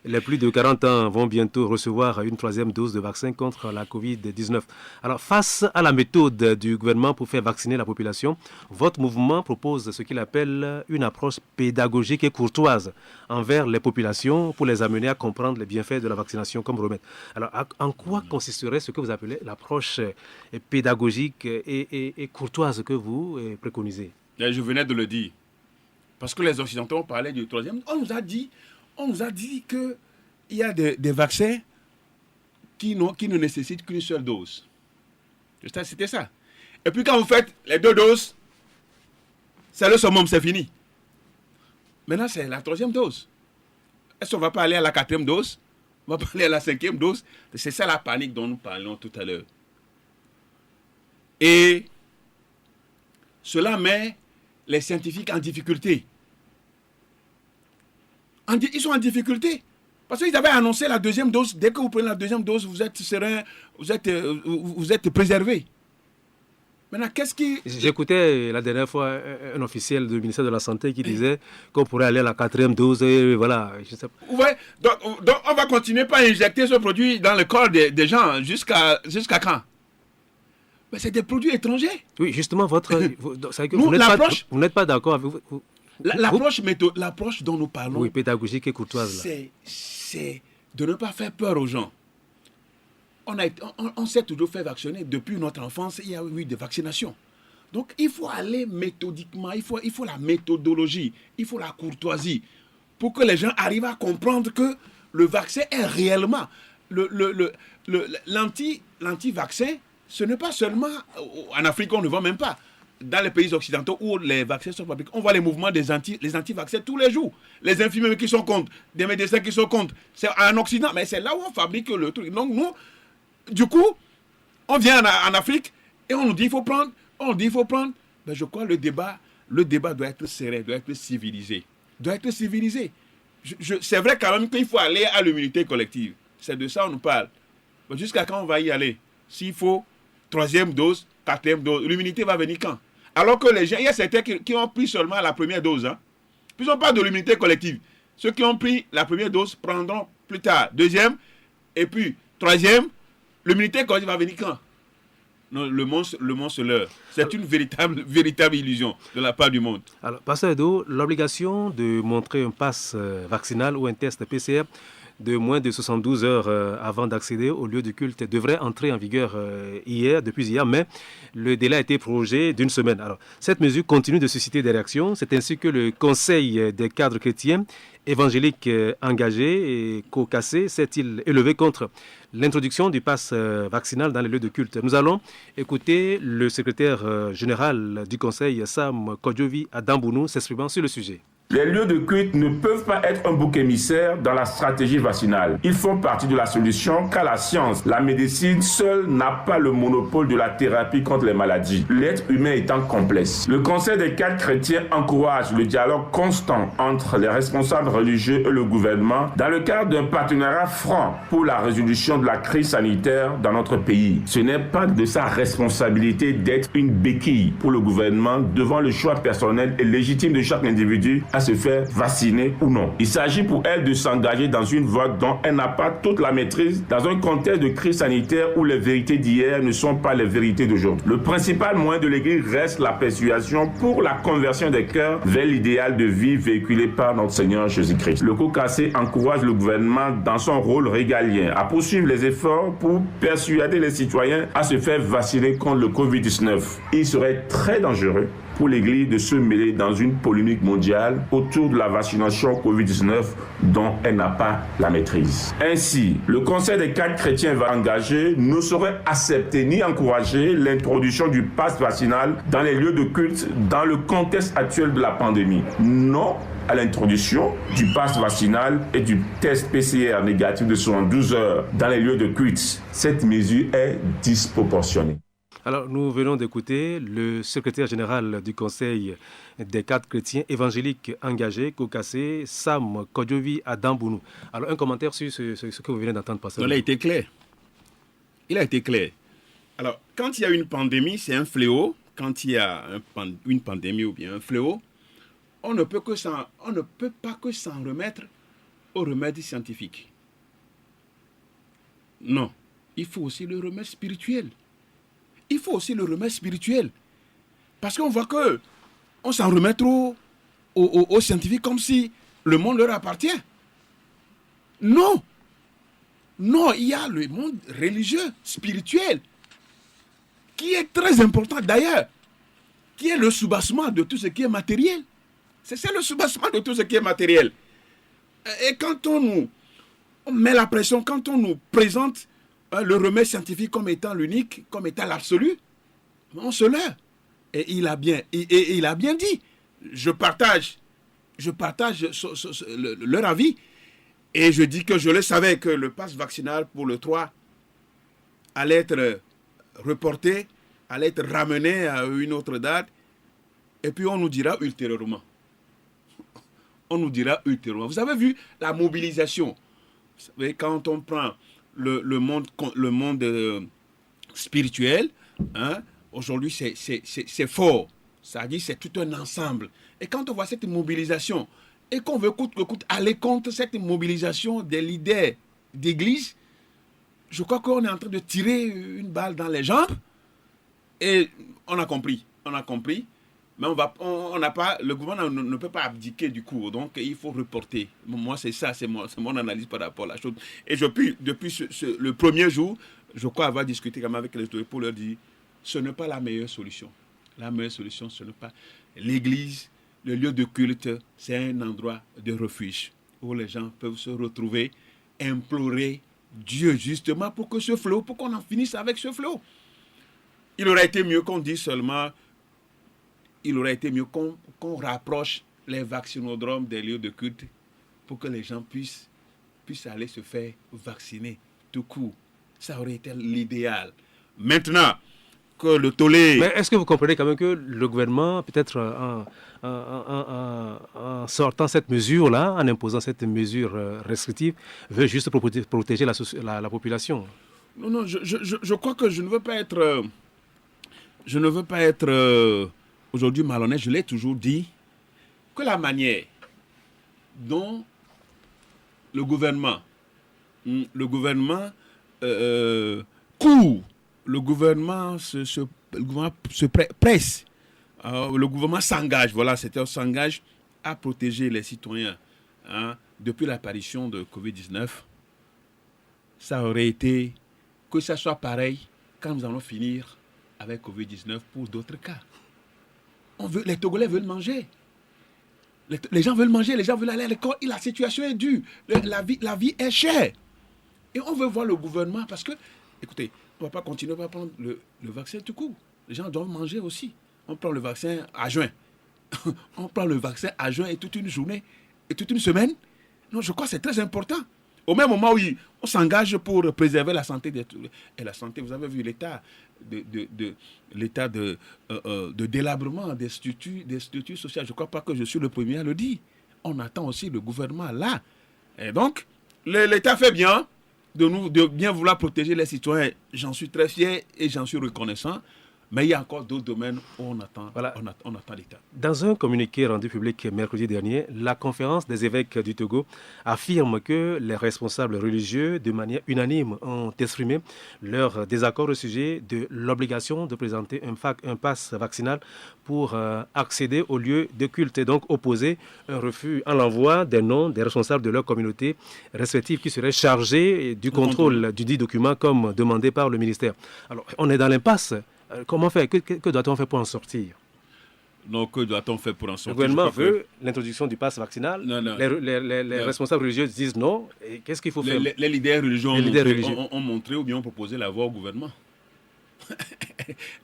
Les plus de 40 ans vont bientôt recevoir une 3e dose de vaccin contre la Covid-19. Alors, face à la méthode du gouvernement pour faire vacciner la population, votre mouvement propose ce qu'il appelle une approche pédagogique et courtoise envers les populations pour les amener à comprendre les bienfaits de la vaccination comme remède. Alors, en quoi consisterait ce que vous appelez l'approche pédagogique et courtoise que vous préconisez? Je venais de le dire. Parce que les Occidentaux ont parlé du 3e. On nous a dit qu'il y a des vaccins qui ne nécessitent qu'une seule dose. C'était ça. Et puis quand vous faites les 2 doses, c'est le summum, c'est fini. Maintenant, c'est la 3e dose. Est-ce qu'on ne va pas aller à la 4e dose? On va pas aller à la 5e dose? C'est ça la panique dont nous parlions tout à l'heure. Et cela met les scientifiques en difficulté. Ils sont en difficulté. Parce qu'ils avaient annoncé la 2e dose. Dès que vous prenez la 2e dose, vous êtes serein, vous êtes préservé. Maintenant, qu'est-ce qui... J'écoutais la dernière fois un officiel du ministère de la Santé qui disait qu'on pourrait aller à la 4e dose et voilà. Je sais pas. Ouais, donc on va continuer par injecter ce produit dans le corps des gens jusqu'à quand? Mais c'est des produits étrangers. Oui, justement, vous n'êtes pas d'accord avec vous. L'approche dont nous parlons, oui, pédagogique et courtoise, c'est de ne pas faire peur aux gens. On s'est toujours fait vacciner. Depuis notre enfance, il y a eu des vaccinations. Donc, il faut aller méthodiquement, il faut la méthodologie, il faut la courtoisie pour que les gens arrivent à comprendre que le vaccin est réellement... L'anti-vaccin, ce n'est pas seulement en Afrique, on ne voit même pas. Dans les pays occidentaux où les vaccins sont fabriqués, on voit les mouvements des anti-vaccins tous les jours. Les infirmiers qui sont contre, des médecins qui sont contre. C'est en Occident, mais c'est là où on fabrique le truc. Donc nous, du coup, on vient en Afrique et on nous dit il faut prendre. Mais je crois que le débat doit être serré, doit être civilisé. C'est vrai quand même qu'il faut aller à l'immunité collective. C'est de ça qu'on nous parle. Mais jusqu'à quand on va y aller? S'il faut 3e dose, 4e dose, l'immunité va venir quand? Alors que les gens, il y a certains qui ont pris seulement la première dose. Puis ils n'ont pas de l'immunité collective. Ceux qui ont pris la première dose prendront plus tard 2e, et puis 3e, l'immunité collective va venir quand? Non, le monde se leurre. C'est une véritable illusion de la part du monde. Alors, Pasteur Edo, l'obligation de montrer un pass vaccinal ou un test PCR de moins de 72 heures avant d'accéder au lieu de culte devrait entrer en vigueur depuis hier, mais le délai a été prorogé d'une semaine. Alors, cette mesure continue de susciter des réactions. C'est ainsi que le Conseil des cadres chrétiens évangéliques engagés et cocassés s'est-il élevé contre l'introduction du pass vaccinal dans les lieux de culte. Nous allons écouter le secrétaire général du Conseil, Sam Kodjovi Adambounou, s'exprimant sur le sujet. Les lieux de culte ne peuvent pas être un bouc émissaire dans la stratégie vaccinale. Ils font partie de la solution car la science, la médecine seule n'a pas le monopole de la thérapie contre les maladies, l'être humain étant complexe. Le Conseil des cadres chrétiens encourage le dialogue constant entre les responsables religieux et le gouvernement dans le cadre d'un partenariat franc pour la résolution de la crise sanitaire dans notre pays. Ce n'est pas de sa responsabilité d'être une béquille pour le gouvernement devant le choix personnel et légitime de chaque individu à se faire vacciner ou non. Il s'agit pour elle de s'engager dans une voie dont elle n'a pas toute la maîtrise dans un contexte de crise sanitaire où les vérités d'hier ne sont pas les vérités d'aujourd'hui. Le principal moyen de l'Église reste la persuasion pour la conversion des cœurs vers l'idéal de vie véhiculé par notre Seigneur Jésus-Christ. Le COCAC encourage le gouvernement dans son rôle régalien à poursuivre les efforts pour persuader les citoyens à se faire vacciner contre le Covid-19. Il serait très dangereux pour l'Église de se mêler dans une polémique mondiale autour de la vaccination Covid-19 dont elle n'a pas la maîtrise. Ainsi, le Conseil des cadres chrétiens engagés ne saurait accepter ni encourager l'introduction du pass vaccinal dans les lieux de culte dans le contexte actuel de la pandémie. Non à l'introduction du pass vaccinal et du test PCR négatif de 72 heures dans les lieux de culte. Cette mesure est disproportionnée. Alors, nous venons d'écouter le secrétaire général du Conseil des cadres chrétiens évangéliques engagés, cocassés, Sam Kodjovi Adambounou. Alors, un commentaire sur ce que vous venez d'entendre passer. Il a été clair. Il a été clair. Alors, quand il y a une pandémie, c'est un fléau. Quand il y a une pandémie ou bien un fléau, on ne peut pas que s'en remettre au remède scientifique. Non, il faut aussi le remède spirituel. Il faut aussi le remède spirituel. Parce qu'on voit qu'on s'en remet trop aux scientifiques comme si le monde leur appartient. Non. Non, il y a le monde religieux, spirituel, qui est très important d'ailleurs, qui est le soubassement de tout ce qui est matériel. C'est le soubassement de tout ce qui est matériel. Et quand on met la pression, quand on nous présente le remède scientifique comme étant l'unique, comme étant l'absolu, on se leurre. Et il a bien dit. Je partage leur avis. Et je dis que je le savais que le pass vaccinal pour le 3 allait être reporté, allait être ramené à une autre date. Et puis on nous dira ultérieurement. Vous avez vu la mobilisation. Vous savez, quand on prend le monde spirituel, hein, aujourd'hui c'est fort, ça dit c'est tout un ensemble. Et quand on voit cette mobilisation et qu'on veut coûte que coûte aller contre cette mobilisation des leaders d'église, je crois qu'on est en train de tirer une balle dans les jambes. Et on a compris, mais le gouvernement ne peut pas abdiquer du cours, donc il faut reporter. Moi, c'est ça, c'est mon analyse par rapport à la chose. Et depuis le premier jour, je crois avoir discuté quand même avec les autorités pour leur dire, ce n'est pas la meilleure solution. La meilleure solution, ce n'est pas l'église, le lieu de culte, c'est un endroit de refuge où les gens peuvent se retrouver, implorer Dieu justement pour que ce fléau, pour qu'on en finisse avec ce fléau. Il aurait été mieux qu'on dise seulement, il aurait été mieux qu'on rapproche les vaccinodromes des lieux de culte pour que les gens puissent aller se faire vacciner tout court. Ça aurait été l'idéal. Maintenant que le tollé... Mais est-ce que vous comprenez quand même que le gouvernement, peut-être en sortant cette mesure-là, en imposant cette mesure restrictive, veut juste protéger la population? Non, je crois que je ne veux pas être... aujourd'hui malhonnête, je l'ai toujours dit, que la manière dont le gouvernement court, le gouvernement se presse, le gouvernement s'engage, s'engage à protéger les citoyens depuis l'apparition de Covid-19, ça aurait été que ça soit pareil quand nous allons finir avec Covid-19 pour d'autres cas. Les Togolais veulent manger. Les gens veulent manger, les gens veulent aller à l'école. Et la situation est dure. La vie est chère. Et on veut voir le gouvernement parce que, écoutez, on ne va pas continuer à prendre le vaccin tout court. Les gens doivent manger aussi. On prend le vaccin à juin. On prend le vaccin à juin et toute une journée et toute une semaine. Non, je crois que c'est très important. Au même moment où on s'engage pour préserver la santé et la santé, vous avez vu l'état de délabrement des structures sociales. Je ne crois pas que je suis le premier à le dire. On attend aussi le gouvernement là. Et donc, l'État fait bien de bien vouloir protéger les citoyens. J'en suis très fier et j'en suis reconnaissant. Mais il y a encore d'autres domaines où on attend l'État. Dans un communiqué rendu public mercredi dernier, la conférence des évêques du Togo affirme que les responsables religieux, de manière unanime, ont exprimé leur désaccord au sujet de l'obligation de présenter un pass vaccinal pour accéder aux lieux de culte et donc opposer un refus à l'envoi des noms des responsables de leur communauté respective qui seraient chargés du contrôle du dit document comme demandé par le ministère. Alors, on est dans l'impasse. Comment faire? Que doit-on faire pour en sortir? Donc, que doit-on faire pour en sortir? Le gouvernement veut l'introduction du pass vaccinal. Non. Les responsables religieux disent non. Et qu'est-ce qu'il faut faire? Les leaders religieux ont montré ou bien ont proposé la voie au gouvernement.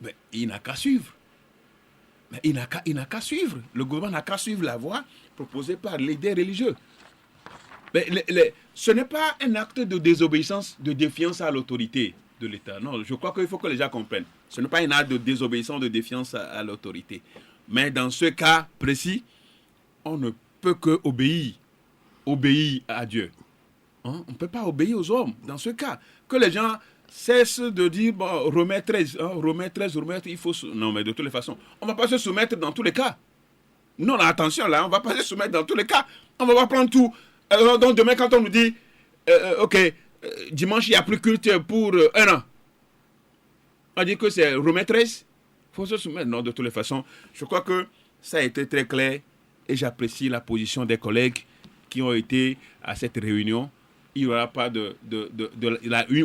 Mais il n'a qu'à suivre. Il n'a qu'à suivre. Le gouvernement n'a qu'à suivre la voie proposée par les leaders religieux. Mais ce n'est pas un acte de désobéissance, de défiance à l'autorité de l'État. Non, je crois qu'il faut que les gens comprennent. Ce n'est pas un acte de désobéissance, de défiance à l'autorité. Mais dans ce cas précis, on ne peut que obéir à Dieu. On ne peut pas obéir aux hommes. Dans ce cas, que les gens cessent de dire remets 13, il faut... Non, mais de toutes les façons, on ne va pas se soumettre dans tous les cas. Non, attention, là, on ne va pas se soumettre dans tous les cas. On va pas prendre tout. Donc demain, quand on nous dit, ok, dimanche, il n'y a plus culte pour 1 an. On dit que c'est remettre 13. Il faut se soumettre. Non, de toutes les façons, je crois que ça a été très clair et j'apprécie la position des collègues qui ont été à cette réunion. Il n'y aura pas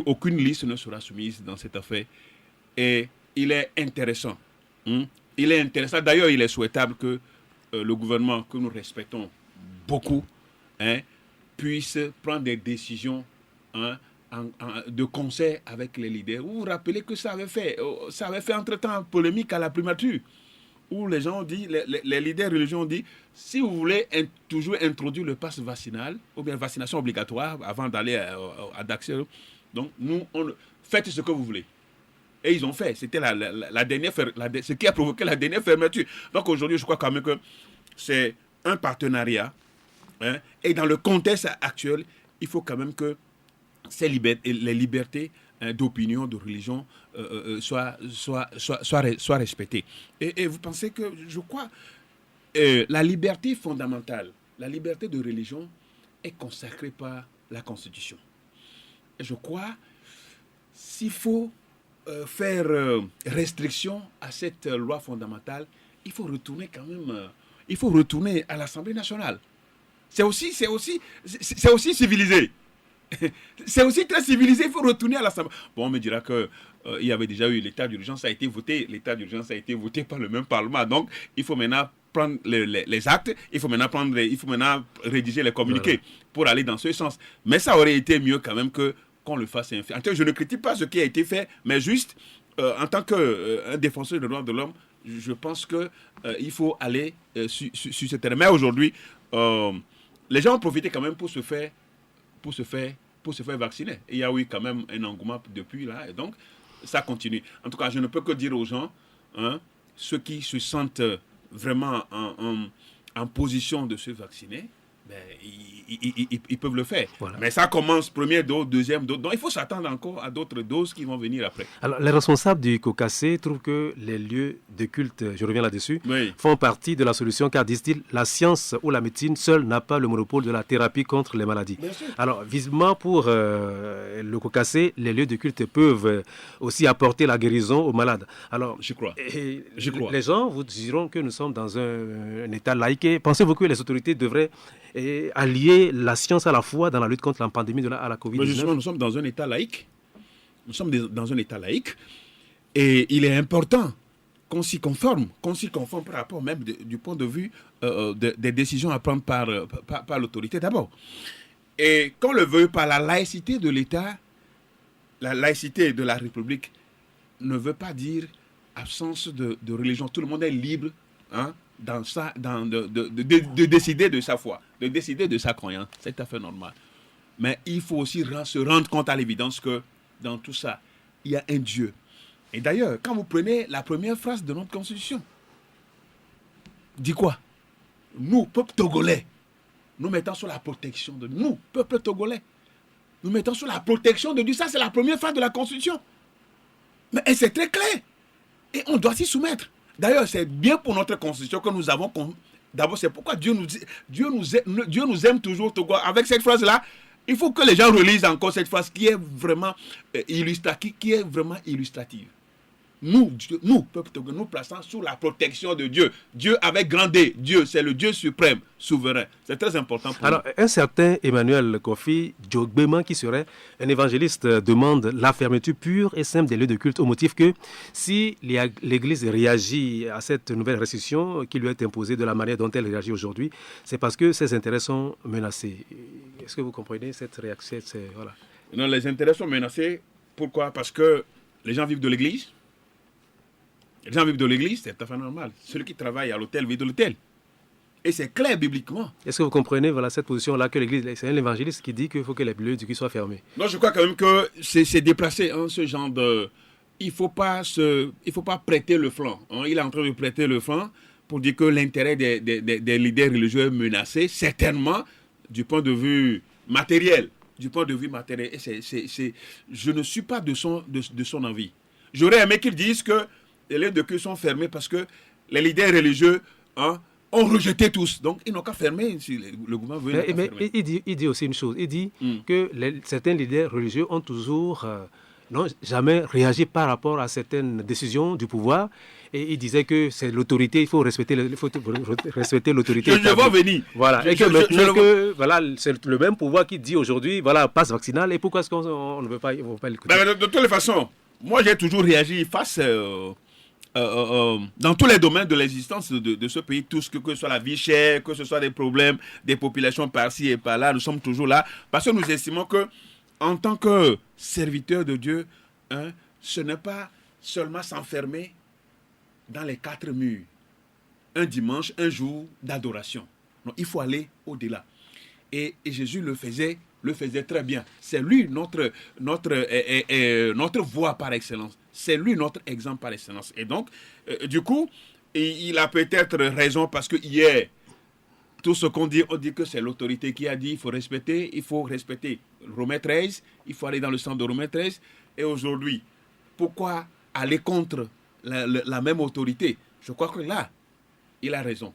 aucune liste ne sera soumise dans cette affaire. Et il est intéressant. Il est intéressant. D'ailleurs, il est souhaitable que le gouvernement, que nous respectons beaucoup, puisse prendre des décisions de concert avec les leaders. Vous vous rappelez que ça avait fait entre-temps polémique à la primature, où les gens ont dit, les leaders religieux ont dit, si vous voulez toujours introduire le pass vaccinal, ou bien vaccination obligatoire, avant d'aller à d'accès, donc faites ce que vous voulez. Et ils ont fait. C'était la dernière, ce qui a provoqué la dernière fermeture. Donc aujourd'hui, je crois quand même que c'est un partenariat. Et dans le contexte actuel, il faut quand même que les libertés d'opinion, de religion soient respectées. Et vous pensez que, je crois, la liberté fondamentale, la liberté de religion est consacrée par la Constitution. Et je crois, s'il faut faire restriction à cette loi fondamentale, il faut retourner quand même, à l'Assemblée nationale. C'est aussi civilisé. C'est aussi très civilisé, il faut retourner à l'Assemblée. Bon, on me dira qu'il y avait déjà eu l'état d'urgence, a été voté. L'état d'urgence a été voté par le même Parlement. Donc, il faut maintenant prendre les actes, il faut maintenant rédiger les communiqués pour aller dans ce sens. Mais ça aurait été mieux quand même qu'on le fasse. Je ne critique pas ce qui a été fait, mais juste, en tant qu'un défenseur des droits de l'homme, je pense qu'il faut aller sur ce terrain. Mais aujourd'hui, les gens ont profité quand même pour se faire vacciner. Et il y a eu quand même un engouement depuis là, et donc ça continue. En tout cas, je ne peux que dire aux gens, ceux qui se sentent vraiment en position de se vacciner, ils peuvent le faire. Voilà. Mais ça commence première dose, deuxième dose. Donc il faut s'attendre encore à d'autres doses qui vont venir après. Alors les responsables du COCACE trouvent que les lieux de culte, je reviens là-dessus, font partie de la solution car, disent-ils, la science ou la médecine seule n'a pas le monopole de la thérapie contre les maladies. Alors visiblement pour le COCACE, les lieux de culte peuvent aussi apporter la guérison aux malades. Alors je crois. Les gens vous diront que nous sommes dans un état laïque. Pensez-vous que les autorités devraient allier la science à la foi dans la lutte contre la pandémie à la Covid-19. Mais justement, nous sommes dans un État laïque. Nous sommes dans un État laïque. Et il est important qu'on s'y conforme par rapport même du point de vue des décisions à prendre par l'autorité d'abord. Et qu'on le veuille par la laïcité de l'État, la laïcité de la République ne veut pas dire absence de religion. Tout le monde est libre de décider de sa foi, de décider de sa croyance. C'est tout à fait normal. Mais il faut aussi se rendre compte à l'évidence que dans tout ça, il y a un Dieu. Et d'ailleurs, quand vous prenez la première phrase de notre Constitution, dit quoi? Nous, peuple togolais, nous mettons sous la protection de nous, peuple togolais. Nous mettons sous la protection de Dieu. Ça, c'est la première phrase de la Constitution. Mais c'est très clair. Et on doit s'y soumettre. D'ailleurs, c'est bien pour notre Constitution que nous avons... D'abord, c'est pourquoi Dieu nous aime toujours, Togo. Avec cette phrase-là, il faut que les gens relisent encore cette phrase qui est vraiment illustrative. Nous, peuple togolais, nous plaçons sous la protection de Dieu. Dieu avec grand D. Dieu, c'est le Dieu suprême, souverain. C'est très important pour nous. Alors, un certain Emmanuel Kofi Djogbema, qui serait un évangéliste, demande la fermeture pure et simple des lieux de culte au motif que si l'Église réagit à cette nouvelle restriction qui lui est imposée de la manière dont elle réagit aujourd'hui, c'est parce que ses intérêts sont menacés. Est-ce que vous comprenez cette réaction? Voilà. Non, les intérêts sont menacés. Pourquoi? Parce que les gens vivent de l'Église. Les gens vivent de l'église, c'est tout à fait normal. Celui qui travaille à l'hôtel vit de l'hôtel. Et c'est clair bibliquement. Est-ce que vous comprenez cette position-là que l'église, c'est un évangéliste qui dit qu'il faut que les lieux du culte soient fermés? Non, je crois quand même que c'est déplacé, ce genre de... Il ne faut pas prêter le flanc. Il est en train de prêter le flanc pour dire que l'intérêt des leaders religieux est menacé, certainement du point de vue matériel. Du point de vue matériel. Et je ne suis pas de son avis. J'aurais aimé qu'ils disent que les lieux de culte sont fermés parce que les leaders religieux ont rejeté tous. Donc, ils n'ont qu'à fermer si le gouvernement veut. Mais il dit aussi une chose. Il dit que certains leaders religieux ont toujours n'ont jamais réagi par rapport à certaines décisions du pouvoir. Et il disait que c'est l'autorité, il faut respecter l'autorité. Je vais venir. Voilà. Et que voilà, c'est le même pouvoir qui dit aujourd'hui, voilà, passe vaccinal. Et pourquoi est-ce qu'on ne veut pas l'écouter? De toutes les façons, moi j'ai toujours réagi face... dans tous les domaines de l'existence de ce pays, tout que ce soit la vie chère, que ce soit des problèmes des populations par-ci et par-là, nous sommes toujours là parce que nous estimons que en tant que serviteurs de Dieu, ce n'est pas seulement s'enfermer dans les quatre murs, un dimanche, un jour d'adoration. Non, il faut aller au-delà. Et Jésus le faisait très bien. C'est lui notre voie par excellence. C'est lui notre exemple par excellence. Et donc, du coup, il a peut-être raison parce que hier, tout ce qu'on dit, on dit que c'est l'autorité qui a dit, il faut respecter Romains 13, il faut aller dans le sens de Romains 13. Et aujourd'hui, pourquoi aller contre la même autorité? Je crois que là, il a raison.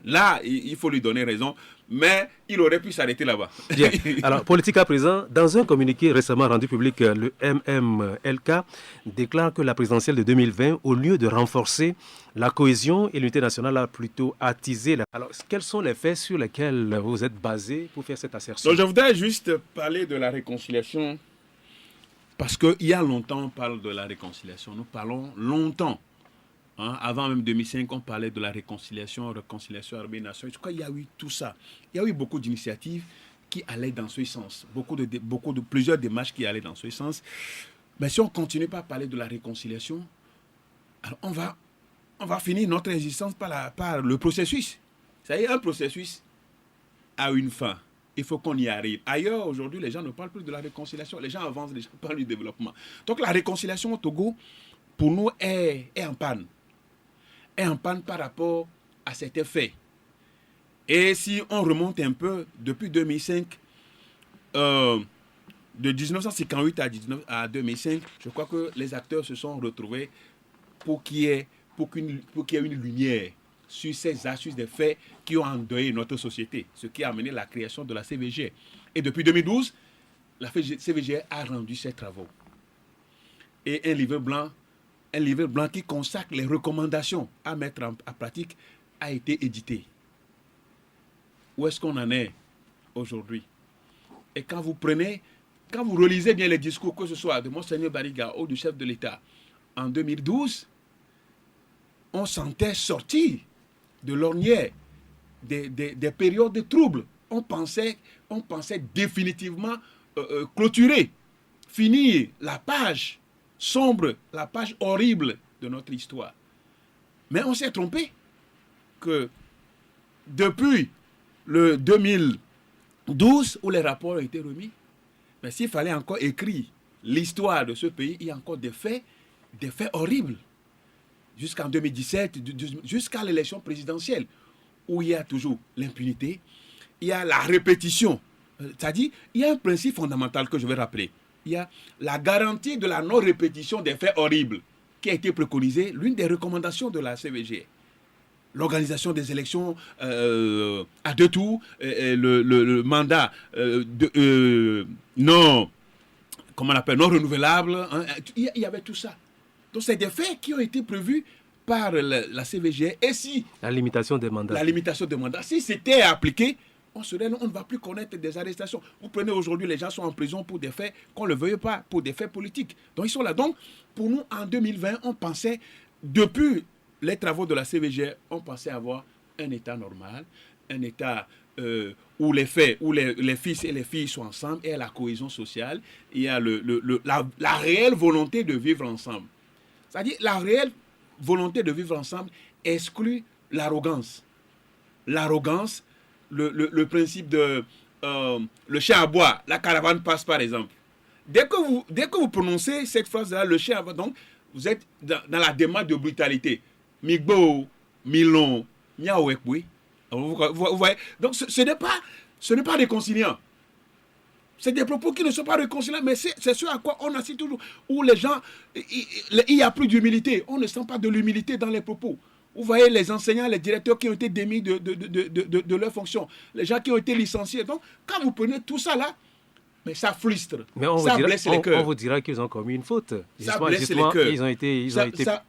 Là, il faut lui donner raison, mais il aurait pu s'arrêter là-bas. Bien. Alors, politique à présent, dans un communiqué récemment rendu public, le MMLK déclare que la présidentielle de 2020, au lieu de renforcer la cohésion et l'unité nationale, a plutôt attisé. Alors, quels sont les faits sur lesquels vous êtes basé pour faire cette assertion? Donc, je voudrais juste parler de la réconciliation, parce qu'il y a longtemps, on parle de la réconciliation. Nous parlons longtemps. Avant même 2005, on parlait de la réconciliation armée-nation. Je crois qu'il y a eu tout ça. Il y a eu beaucoup d'initiatives qui allaient dans ce sens. Plusieurs démarches qui allaient dans ce sens. Mais si on continue pas à parler de la réconciliation, alors on va finir notre existence par le processus. C'est-à-dire un processus a une fin. Il faut qu'on y arrive. Ailleurs, aujourd'hui, les gens ne parlent plus de la réconciliation. Les gens avancent, les gens parlent du développement. Donc la réconciliation au Togo, pour nous, est en panne. Est en panne par rapport à cet effet. Et si on remonte un peu, depuis 2005, de 1958 à 2005, je crois que les acteurs se sont retrouvés pour qu'il y ait une lumière sur ces astuces des faits qui ont endeuillé notre société, ce qui a amené la création de la CVG. Et depuis 2012, la CVG a rendu ses travaux. Et un livre blanc qui consacre les recommandations à mettre en pratique a été édité. où est-ce qu'on en est aujourd'hui. Et quand vous relisez bien les discours, que ce soit de Monseigneur Bariga ou du chef de l'État, en 2012, on sentait sortir de l'ornière des périodes de troubles. On pensait définitivement clôturer, finir la page sombre, la page horrible de notre histoire. Mais on s'est trompé que depuis le 2012 où les rapports ont été remis, mais s'il fallait encore écrire l'histoire de ce pays, il y a encore des faits horribles. Jusqu'en 2017, jusqu'à l'élection présidentielle, où il y a toujours l'impunité, il y a la répétition. C'est-à-dire, il y a un principe fondamental que je vais rappeler. Il y a la garantie de la non-répétition des faits horribles qui a été préconisée, l'une des recommandations de la CVG. L'organisation des élections à 2 tours, le mandat non renouvelable, hein, il y avait tout ça. Donc c'est des faits qui ont été prévus par la CVG. Et si la limitation des mandats. Si c'était appliqué, on ne va plus connaître des arrestations. Vous prenez aujourd'hui, les gens sont en prison pour des faits qu'on ne le veuille pas, pour des faits politiques. Donc ils sont là. Donc pour nous, en 2020, on pensait, depuis les travaux de la CVG, on pensait avoir un État normal, un État où les fils et les filles sont ensemble, et la cohésion sociale, il y a la réelle volonté de vivre ensemble. C'est-à-dire, la réelle volonté de vivre ensemble exclut l'arrogance. L'arrogance, le principe de le chien à bois, la caravane passe par exemple. Dès que vous prononcez cette phrase-là, le chien à bois, donc vous êtes dans la démarche de brutalité. Migbo, Milon, Miaouekboui. Vous voyez? Donc ce n'est pas réconciliant. C'est des propos qui ne sont pas réconciliants, mais c'est ce à quoi on assiste toujours. Où les gens, il n'y a plus d'humilité. On ne sent pas de l'humilité dans les propos. Vous voyez les enseignants, les directeurs qui ont été démis de leurs fonctions, les gens qui ont été licenciés. Donc, quand vous prenez tout ça là, mais ça frustre, ça blesse les cœurs. On vous dira qu'ils ont commis une faute. Ça blesse les cœurs.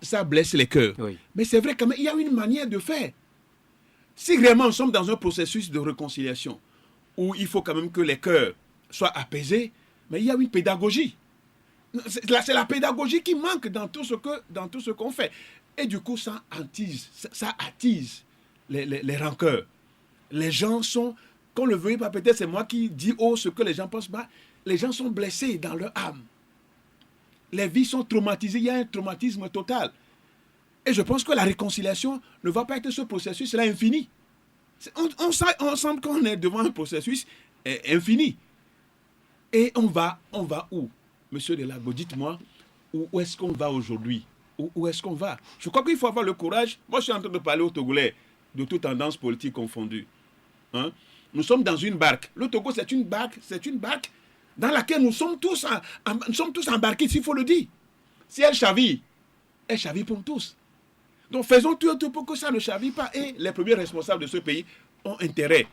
Ça blesse les cœurs. Oui. Mais c'est vrai quand même, il y a une manière de faire. Si vraiment nous sommes dans un processus de réconciliation, où il faut quand même que les cœurs soient apaisés, mais il y a une pédagogie. C'est la pédagogie qui manque dans tout ce qu'on fait. Et du coup, ça attise les rancœurs. Les gens sont, qu'on le veuille pas, peut-être c'est moi qui dis haut ce que les gens pensent pas, les gens sont blessés dans leur âme. Les vies sont traumatisées, il y a un traumatisme total. Et je pense que la réconciliation ne va pas être ce processus-là infini. On semble qu'on est devant un processus infini. Et on va où? Monsieur Delagbo, dites-moi, où est-ce qu'on va aujourd'hui? Où est-ce qu'on va? Je crois qu'il faut avoir le courage. Moi, je suis en train de parler aux Togolais, de toutes tendances politiques confondues. Hein? Nous sommes dans une barque. Le Togo, c'est une barque dans laquelle nous sommes tous embarqués, s'il faut le dire. Si elle chavire pour tous. Donc, faisons tout pour que ça ne chavire pas. Et les premiers responsables de ce pays ont intérêt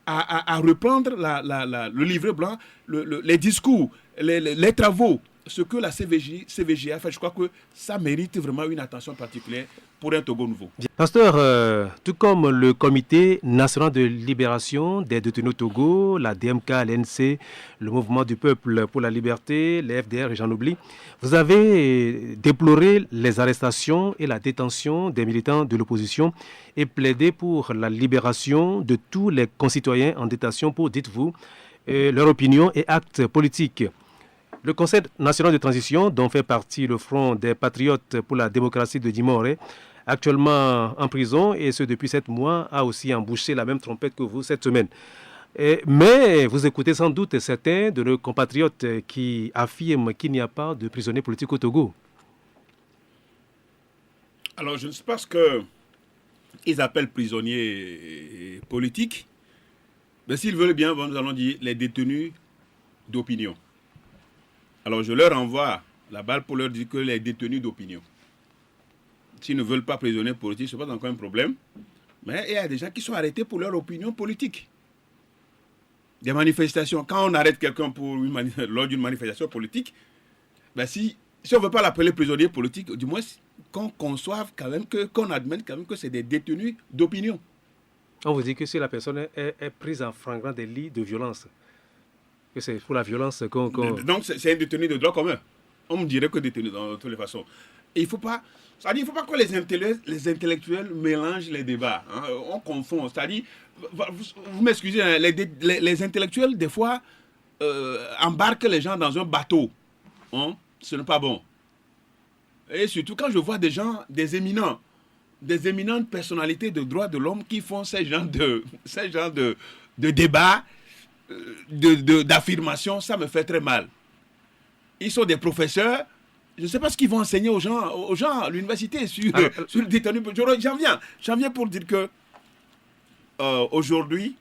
à reprendre le livre blanc, les discours, les travaux, ce que la CVG a fait. Je crois que ça mérite vraiment une attention particulière pour un Togo nouveau. Pasteur, tout comme le Comité national de libération des détenus au Togo, la DMK, l'NC, le Mouvement du peuple pour la liberté, les FDR et j'en oublie, vous avez déploré les arrestations et la détention des militants de l'opposition et plaidé pour la libération de tous les concitoyens en détention pour, dites-vous, leur opinion et actes politiques. Le Conseil national de transition, dont fait partie le Front des patriotes pour la démocratie de Dimoré, actuellement en prison, et ce depuis 7 mois, a aussi embouché la même trompette que vous cette semaine. Mais vous écoutez sans doute certains de nos compatriotes qui affirment qu'il n'y a pas de prisonniers politiques au Togo. Alors, je ne sais pas ce qu'ils appellent prisonniers politiques, mais s'ils veulent bien, nous allons dire les détenus d'opinion. Alors, je leur envoie la balle pour leur dire que les détenus d'opinion, s'ils ne veulent pas prisonniers politiques, ce n'est pas encore un problème. Mais il y a des gens qui sont arrêtés pour leur opinion politique. Des manifestations. Quand on arrête quelqu'un lors d'une manifestation politique, ben si on ne veut pas l'appeler prisonnier politique, du moins qu'on conçoive quand même, qu'on admette quand même que c'est des détenus d'opinion. On vous dit que si la personne est prise en flagrant délit de violence, que c'est pour la violence qu'on... Donc c'est un détenu de droit commun. On me dirait que détenu de toutes les façons. Et il ne faut pas que les intellectuels mélangent les débats. Hein. On confond. C'est-à-dire, vous m'excusez, hein, les intellectuels, des fois, embarquent les gens dans un bateau. Hein. Ce n'est pas bon. Et surtout quand je vois des gens, des éminentes personnalités de droits de l'homme qui font ces genres de débats, d'affirmations, ça me fait très mal. Ils sont des professeurs. Je ne sais pas ce qu'ils vont enseigner aux gens à l'université sur le détenu. J'en viens pour dire que aujourd'hui,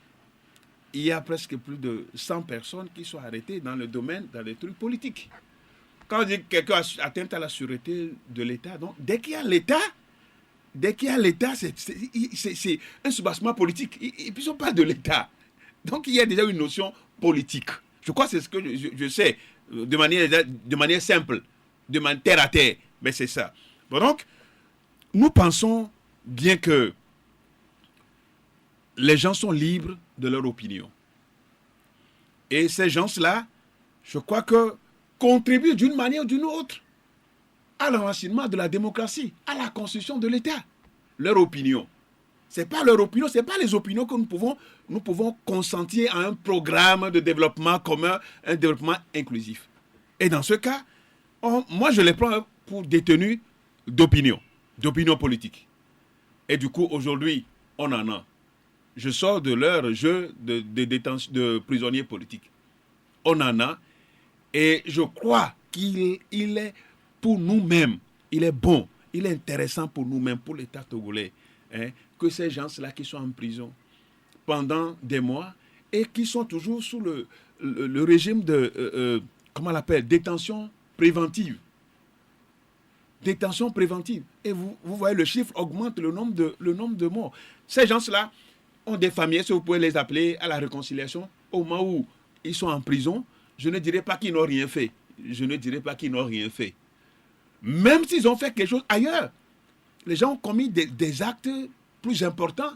il y a presque plus de 100 personnes qui sont arrêtées dans les trucs politiques. Quand on dit que quelqu'un a atteint à la sûreté de l'État, donc dès qu'il y a l'État, c'est un soubassement politique. Et puis on parle de l'État. Donc il y a déjà une notion politique. Je crois que c'est ce que je sais, de manière simple, de manière terre à terre. Mais c'est ça. Bon, donc, nous pensons bien que les gens sont libres de leur opinion. Et ces gens-là, je crois que contribuent d'une manière ou d'une autre à l'enracinement de la démocratie, à la constitution de l'État. Leur opinion. Ce n'est pas leur opinion, ce n'est pas les opinions que nous pouvons consentir à un programme de développement commun, un développement inclusif. Et dans ce cas, moi je les prends pour détenus d'opinion politique. Et du coup, aujourd'hui, on en a. Je sors de leur jeu de prisonniers politiques. On en a. Et je crois qu'il est pour nous-mêmes, il est bon, il est intéressant pour nous-mêmes, pour l'État togolais, hein, que ces gens-là qui sont en prison pendant des mois et qui sont toujours sous le régime de, comment on l'appelle, détention préventive. Détention préventive. Et vous voyez, le chiffre augmente le nombre de morts. Ces gens-là ont des familles, si vous pouvez les appeler à la réconciliation, au moment où ils sont en prison. Je ne dirais pas qu'ils n'ont rien fait. Même s'ils ont fait quelque chose ailleurs. Les gens ont commis des actes plus importants,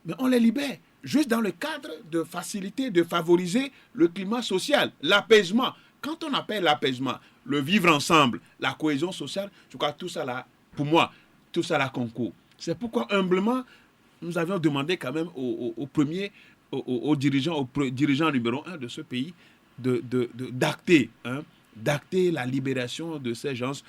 mais on les libère. Juste dans le cadre de faciliter, de favoriser le climat social, l'apaisement. Quand on appelle l'apaisement, le vivre ensemble, la cohésion sociale, je crois que tout ça là, pour moi, tout ça là concourt. C'est pourquoi, humblement, nous avions demandé quand même aux dirigeants numéro 1 de ce pays, d'acter la libération de ces gens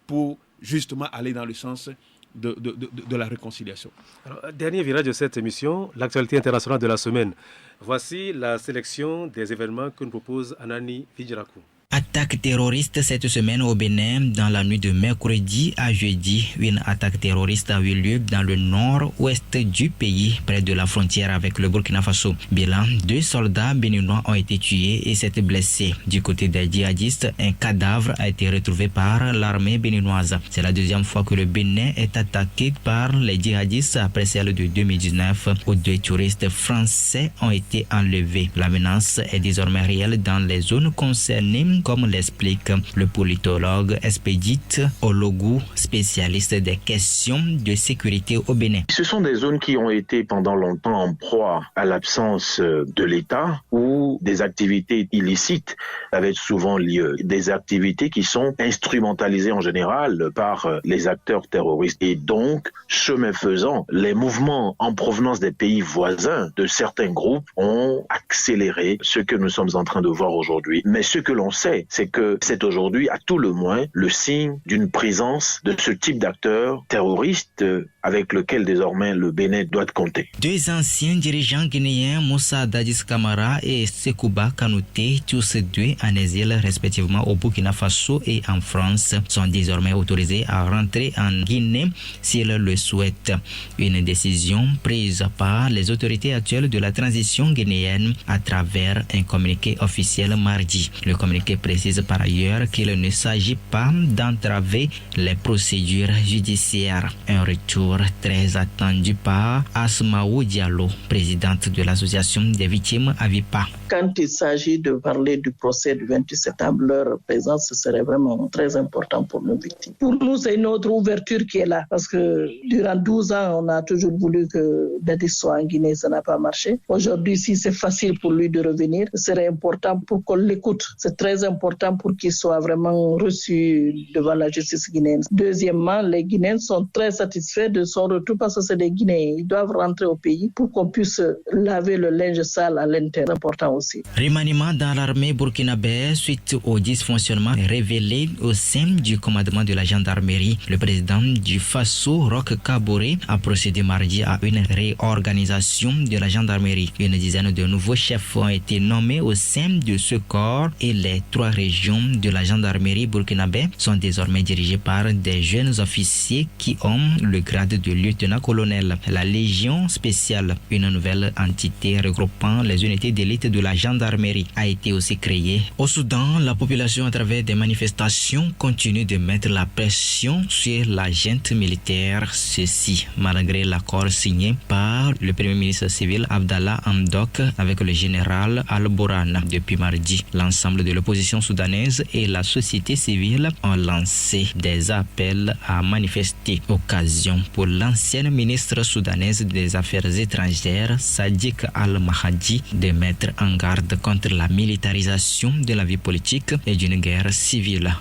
pour justement aller dans le sens de la réconciliation. Alors, dernier virage de cette émission, l'actualité internationale de la semaine. Voici la sélection des événements que nous propose Anani Fidjirakou. Attaque terroriste cette semaine au Bénin dans la nuit de mercredi à jeudi. Une attaque terroriste a eu lieu dans le nord-ouest du pays, près de la frontière avec le Burkina Faso. Bilan, 2 soldats béninois ont été tués et 7 blessés. Du côté des djihadistes, un cadavre a été retrouvé par l'armée béninoise. C'est la deuxième fois que le Bénin est attaqué par les djihadistes après celle de 2019 où 2 touristes français ont été enlevés. La menace est désormais réelle dans les zones concernées, comme l'explique le politologue Expédite Ologou, spécialiste des questions de sécurité au Bénin. Ce sont des zones qui ont été pendant longtemps en proie à l'absence de l'État, où des activités illicites avaient souvent lieu, des activités qui sont instrumentalisées en général par les acteurs terroristes. Et donc, chemin faisant, les mouvements en provenance des pays voisins de certains groupes ont accéléré ce que nous sommes en train de voir aujourd'hui. Mais ce que l'on sait, c'est que c'est aujourd'hui, à tout le moins, le signe d'une présence de ce type d'acteurs terroristes avec lequel désormais le Bénin doit compter. 2 anciens dirigeants guinéens, Moussa Dadis Camara et Sekouba Kanouté, tous 2 en exil respectivement au Burkina Faso et en France, sont désormais autorisés à rentrer en Guinée s'ils le souhaitent. Une décision prise par les autorités actuelles de la transition guinéenne à travers un communiqué officiel mardi. Le communiqué précise par ailleurs qu'il ne s'agit pas d'entraver les procédures judiciaires. Un retour très attendu par Asmaou Diallo, présidente de l'association des victimes Avipa. quand il s'agit de parler du procès du 28 septembre, leur présence serait vraiment très importante pour nos victimes. Pour nous, c'est une autre ouverture qui est là, parce que durant 12 ans, on a toujours voulu que Dadis soit en Guinée, ça n'a pas marché. Aujourd'hui, si c'est facile pour lui de revenir, ce serait important pour qu'on l'écoute. C'est très important pour qu'il soit vraiment reçu devant la justice guinéenne. Deuxièmement, les Guinéens sont très satisfaits de son retour parce que c'est des Guinéens. Ils doivent rentrer au pays pour qu'on puisse laver le linge sale à l'intérieur. Important aussi. Remaniement dans l'armée burkinabé suite au dysfonctionnement révélé au sein du commandement de la gendarmerie. Le président du Faso, Roch Kaboré, a procédé mardi à une réorganisation de la gendarmerie. Une dizaine de nouveaux chefs ont été nommés au sein de ce corps et les 3 régions de la gendarmerie burkinabé sont désormais dirigées par des jeunes officiers qui ont le grade de lieutenant-colonel. La Légion spéciale, une nouvelle entité regroupant les unités d'élite de la gendarmerie, a été aussi créée. Au Soudan, la population à travers des manifestations continue de mettre la pression sur la junte militaire, ceci malgré l'accord signé par le premier ministre civil Abdallah Hamdok avec le général Al-Bourhan depuis mardi. L'ensemble de l'opposition soudanaise et la société civile ont lancé des appels à manifester. Occasion pour l'ancienne ministre soudanaise des Affaires étrangères Sadiq Al-Mahdi de mettre en garde contre la militarisation de la vie politique et d'une guerre civile.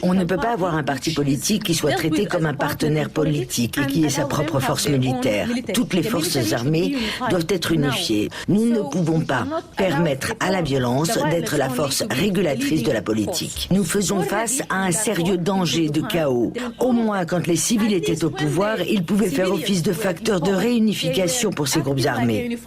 On ne peut pas avoir un parti politique qui soit traité comme un partenaire politique et qui ait sa propre force militaire. Toutes les forces armées doivent être unifiées. Nous ne pouvons pas permettre à la violence d'être la force régulatrice de la politique. Nous faisons face à un sérieux danger de chaos. Au moins, quand les civils étaient au pouvoir, ils pouvaient faire office de facteur de réunification pour ces groupes armés.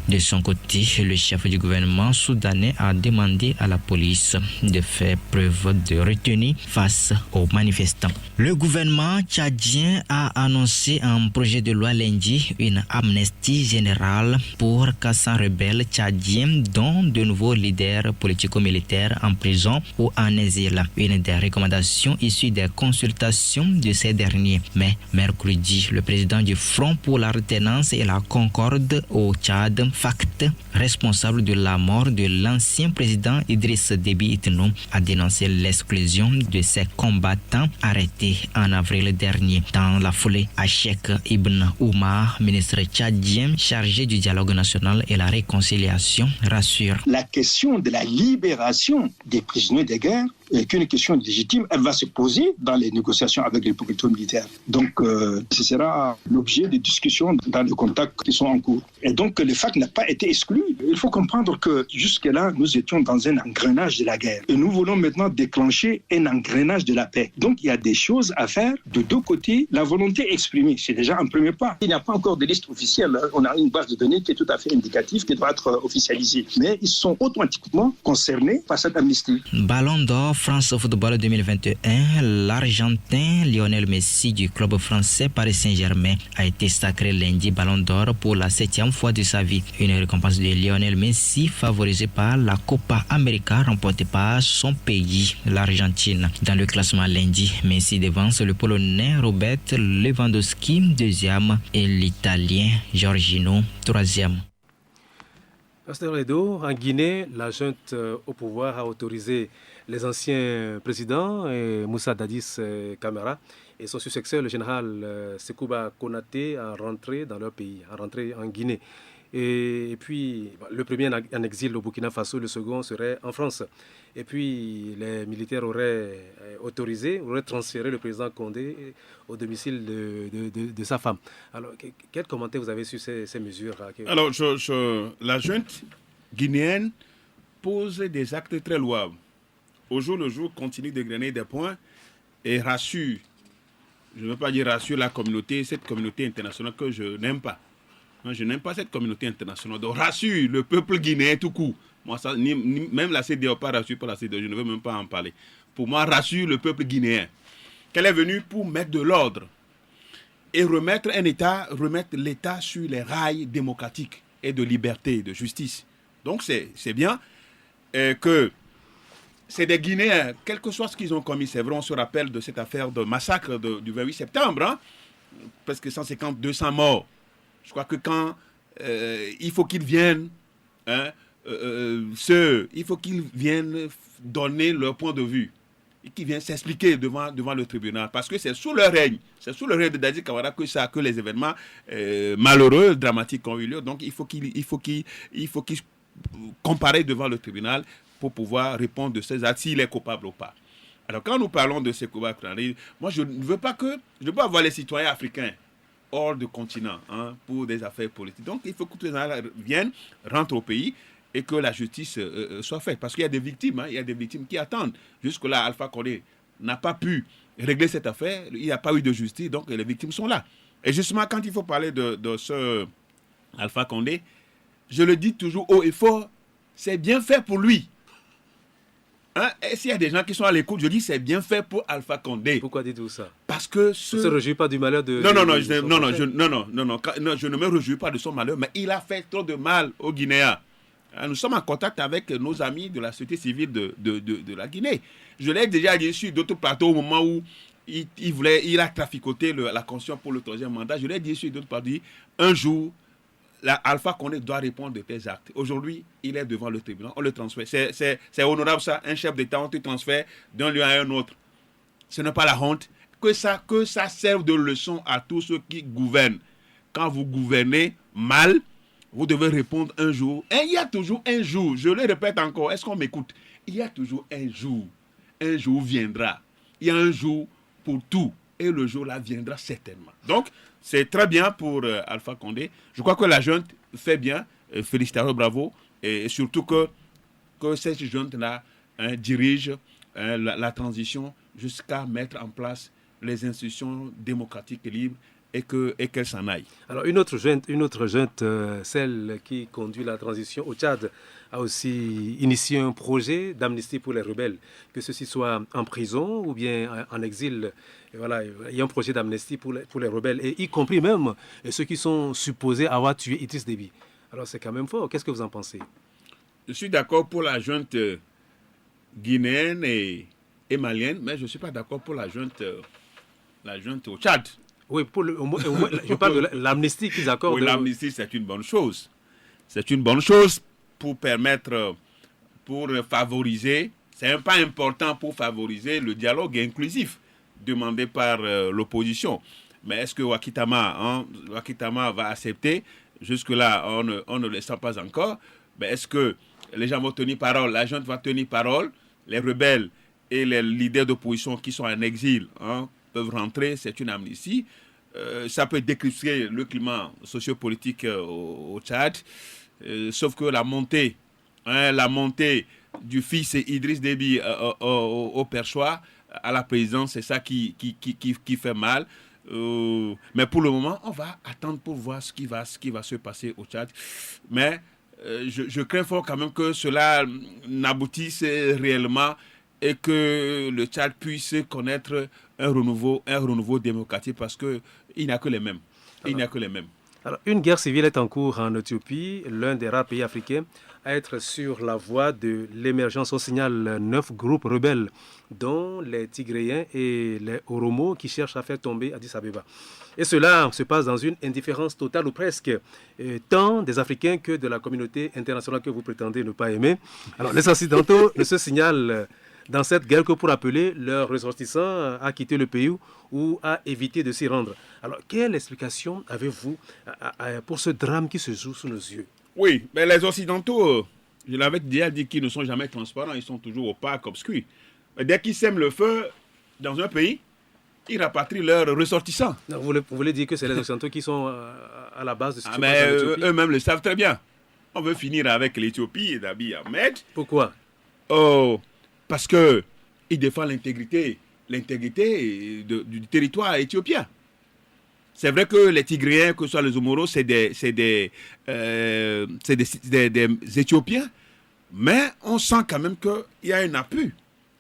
De son côté, le chef du gouvernement soudanais a demandé à la police de faire preuve de retenue face aux manifestants. Le gouvernement tchadien a annoncé un projet de loi lundi, une amnistie générale pour 400 rebelles tchadiens, dont de nouveaux leaders politico-militaires en prison ou en exil. Une des recommandations issues des consultations de ces derniers. Mais mercredi, le président du Front pour la retenance et la concorde au Tchad, FACT, responsable de la mort de l'ancien président Idriss Déby Itno, a dénoncé l'exclusion de ces combattants arrêtés en avril dernier. Dans la foulée, Achek Ibn Oumar, ministre tchadien chargé du dialogue national et la réconciliation, rassure. La question de la libération des prisonniers de guerre est une question légitime. Elle va se poser dans les négociations avec les autorités militaires. Donc, ce sera l'objet des discussions dans les contacts qui sont en cours. Et donc, le FACT n'a pas été exclu. Il faut comprendre que jusque-là, nous étions dans un engrenage de la guerre. Et nous voulons maintenant déclencher un engrenage de la paix. Donc, il y a des choses à faire de deux côtés. La volonté exprimée, c'est déjà un premier pas. Il n'y a pas encore de liste officielle. On a une base de données qui est tout à fait indicative, qui doit être officialisée. Mais ils sont automatiquement concernés par cette amnistie. Ballon d'or France Football 2021, l'Argentin Lionel Messi du club français Paris Saint-Germain a été sacré lundi Ballon d'or pour la 7e fois de sa vie. Une récompense de Lionel Messi favorisée par la Copa América remportée par son pays, l'Argentine. Dans le classement lundi, Messi devance le Polonais Robert Lewandowski 2e et l'Italien Giorgino 3e. Pasteur Edo, en Guinée, la junte au pouvoir a autorisé les anciens présidents, Moussa Dadis Camara, et son successeur, le général Sekouba Konaté, à rentrer dans leur pays, à rentrer en Guinée. Et puis, le premier en exil au Burkina Faso, le second serait en France. Et puis, les militaires auraient transféré le président Condé au domicile de sa femme. Alors, quel commentaire vous avez sur ces mesures? Alors, la junte guinéenne pose des actes très louables. Au jour le jour, continue de grainer des points et rassure, je ne veux pas dire rassure la communauté, cette communauté internationale que je n'aime pas. Je n'aime pas cette communauté internationale. Donc rassure le peuple guinéen tout court. Moi, ça, même la CEDEAO, pas rassure par la CEDEAO, je ne veux même pas en parler. Pour moi, rassure le peuple guinéen qu'elle est venue pour mettre de l'ordre et remettre l'État sur les rails démocratiques et de liberté, de justice. Donc c'est bien que c'est des Guinéens, quel que soit ce qu'ils ont commis, c'est vrai, on se rappelle de cette affaire de massacre du 28 septembre, presque 150-200 morts. Je crois que quand il faut qu'ils viennent, il faut qu'ils viennent donner leur point de vue, et qu'ils viennent s'expliquer devant le tribunal, parce que c'est sous leur règne, de Dadis Camara que les événements malheureux, dramatiques ont eu lieu. Donc il faut qu'ils comparent devant le tribunal pour pouvoir répondre de ces actes, s'il est coupable ou pas. Alors quand nous parlons de ces coupables, moi je ne veux pas avoir les citoyens africains hors du continent pour des affaires politiques. Donc il faut que tous les gens viennent, rentrent au pays et que la justice soit faite. Parce qu'il y a des victimes, il y a des victimes qui attendent. Jusque-là, Alpha Condé n'a pas pu régler cette affaire, il n'y a pas eu de justice, donc les victimes sont là. Et justement, quand il faut parler de ce Alpha Condé, je le dis toujours haut et fort, c'est bien fait pour lui. Et s'il y a des gens qui sont à l'écoute, je dis c'est bien fait pour Alpha Condé. Pourquoi dites-vous ça? Parce que je ne se réjouis pas du malheur de... Non, je ne me réjouis pas de son malheur, mais il a fait trop de mal aux Guinéens. Nous sommes en contact avec nos amis de la société civile de la Guinée. Je l'ai déjà dit sur d'autres plateaux au moment où il a traficoté la conscience pour le 3e mandat. Je l'ai dit sur d'autres plateaux, un jour, Alpha Condé doit répondre de tes actes. Aujourd'hui, il est devant le tribunal, on le transfère. C'est honorable ça, un chef d'État, on te transfère d'un lieu à un autre. Ce n'est pas la honte. Que ça serve de leçon à tous ceux qui gouvernent. Quand vous gouvernez mal, vous devez répondre un jour. Et il y a toujours un jour, je le répète encore, est-ce qu'on m'écoute? Il y a toujours un jour. Un jour viendra. Il y a un jour pour tout. Et le jour-là viendra certainement. Donc, c'est très bien pour Alpha Condé. Je crois que la junte fait bien. Félicitations, bravo. Et surtout que cette junte-là dirige la transition jusqu'à mettre en place les institutions démocratiques et libres et qu'elle s'en aille. Alors une autre junte, celle qui conduit la transition au Tchad, a aussi initié un projet d'amnistie pour les rebelles, que ceux-ci soient en prison ou bien en exil. Et voilà, il y a un projet d'amnistie pour les rebelles, et y compris même ceux qui sont supposés avoir tué Idriss Déby. Alors c'est quand même fort. Qu'est-ce que vous en pensez? Je suis d'accord pour la junte guinéenne et malienne, mais je ne suis pas d'accord pour la junte au Tchad. Oui, je parle de l'amnistie qu'ils accordent. Oui, l'amnistie, c'est une bonne chose. C'est une bonne chose pour favoriser, c'est un pas important pour favoriser le dialogue inclusif demandé par l'opposition. Mais est-ce que Wakitama va accepter? Jusque-là, on ne le sait pas encore. Mais est-ce que les gens vont tenir parole? La junte va tenir parole? Les rebelles et les leaders d'opposition qui sont en exil peuvent rentrer, c'est une amnistie. Ça peut décrypter le climat sociopolitique au Tchad. Sauf que la montée du fils Idriss Déby au Perchoir à la présidence, c'est ça qui fait mal. Mais pour le moment, on va attendre pour voir ce qui va se passer au Tchad. Mais je crains fort quand même que cela n'aboutisse réellement et que le Tchad puisse connaître un renouveau démocratique, parce qu'il n'y a que les mêmes. Alors, une guerre civile est en cours en Éthiopie, l'un des rares pays africains à être sur la voie de l'émergence. On signale 9 groupes rebelles, dont les Tigréens et les Oromo, qui cherchent à faire tomber Addis Abeba. Et cela se passe dans une indifférence totale ou presque, tant des Africains que de la communauté internationale que vous prétendez ne pas aimer. Alors, les Occidentaux ne se signalent dans cette guerre que pour appeler leurs ressortissants à quitter le pays ou à éviter de s'y rendre. Alors, quelle explication avez-vous pour ce drame qui se joue sous nos yeux? Oui, mais les Occidentaux, je l'avais déjà dit, qu'ils ne sont jamais transparents, ils sont toujours opaques, obscurs. Mais dès qu'ils sèment le feu dans un pays, ils rapatrient leurs ressortissants. Non, vous voulez dire que c'est les Occidentaux qui sont à la base de ce qui se passe en Éthiopie? Eux-mêmes le savent très bien. On veut finir avec l'Éthiopie et d'Abiy Ahmed. Pourquoi? Parce qu'il défend l'intégrité du territoire éthiopien. C'est vrai que les Tigréens, que ce soit les Omoro, c'est des Éthiopiens, mais on sent quand même qu'il y a un appui.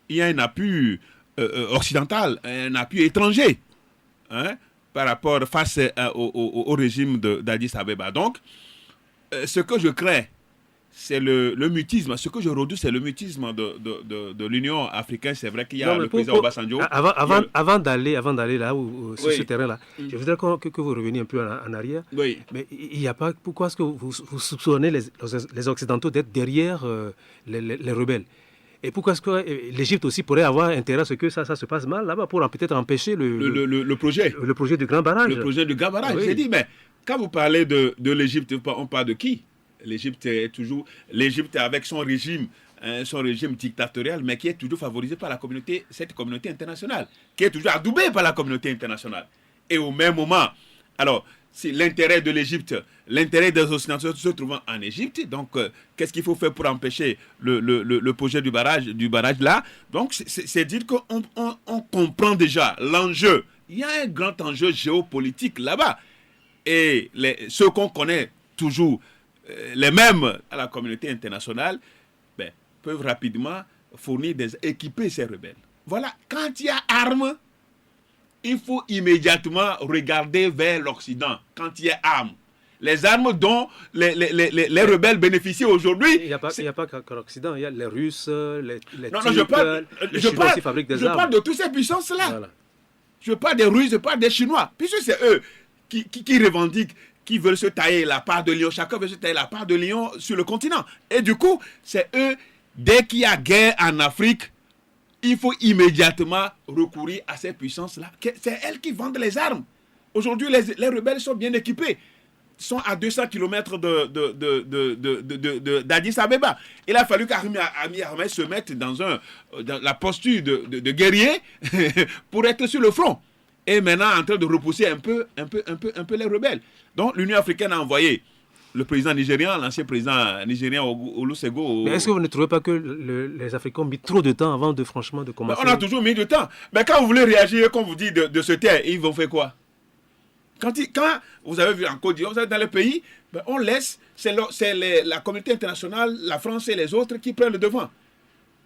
Il y a un appui occidental, un appui étranger face au régime d'Addis Abeba. Donc, ce que je crains, c'est le mutisme. Ce que je redoute, c'est le mutisme de l'Union africaine. C'est vrai qu'il y a le président Obasanjo. Avant d'aller là, sur ce terrain-là, je voudrais que vous reveniez un peu en arrière. Oui. Mais il n'y a pas. Pourquoi est-ce que vous soupçonnez les Occidentaux d'être derrière les rebelles? Et pourquoi est-ce que l'Égypte aussi pourrait avoir intérêt à ce que ça se passe mal là-bas pour peut-être empêcher le projet du grand barrage? Le projet du grand barrage. Oui. J'ai dit, mais quand vous parlez de l'Égypte, on parle de qui? L'Égypte avec son régime dictatorial, mais qui est toujours favorisé par cette communauté internationale, qui est toujours adoubée par la communauté internationale. Et au même moment, alors, c'est l'intérêt de l'Égypte, l'intérêt des Occidentaux se trouvant en Égypte. Donc, qu'est-ce qu'il faut faire pour empêcher le projet du barrage là? Donc, c'est dire qu'on comprend déjà l'enjeu. Il y a un grand enjeu géopolitique là-bas. Et ceux qu'on connaît toujours, les mêmes à la communauté internationale, peuvent rapidement équiper ces rebelles. Voilà, quand il y a armes, il faut immédiatement regarder vers l'Occident quand il y a armes. Les armes dont les rebelles bénéficient aujourd'hui. Il n'y a pas qu'en Occident, il y a les Russes, les non, Turcs, les Chinois aussi fabriquent des armes. Je parle de toutes ces puissances-là. Voilà. Je parle des Russes, je parle des Chinois. Puisque c'est eux qui revendiquent, qui veulent se tailler la part de lion. Chacun veut se tailler la part de lion sur le continent. Et du coup, c'est eux, dès qu'il y a guerre en Afrique, il faut immédiatement recourir à ces puissances-là. C'est elles qui vendent les armes. Aujourd'hui, les rebelles sont bien équipés. Ils sont à 200 km d'Addis Abeba. Il a fallu qu'Abiy Ahmed se mette dans la posture de guerrier pour être sur le front. Et maintenant, en train de repousser un peu les rebelles. Donc, l'Union africaine a envoyé le président nigérian, l'ancien président nigérien Olusegun. Mais est-ce que vous ne trouvez pas que les Africains ont mis trop de temps avant de commencer? On a toujours mis du temps. Mais quand vous voulez réagir, comme vous dites, de se taire, ils vont faire quoi? Quand vous avez vu en Côte d'Ivoire, vous avez dans les pays, on laisse, c'est la communauté internationale, la France et les autres qui prennent le devant.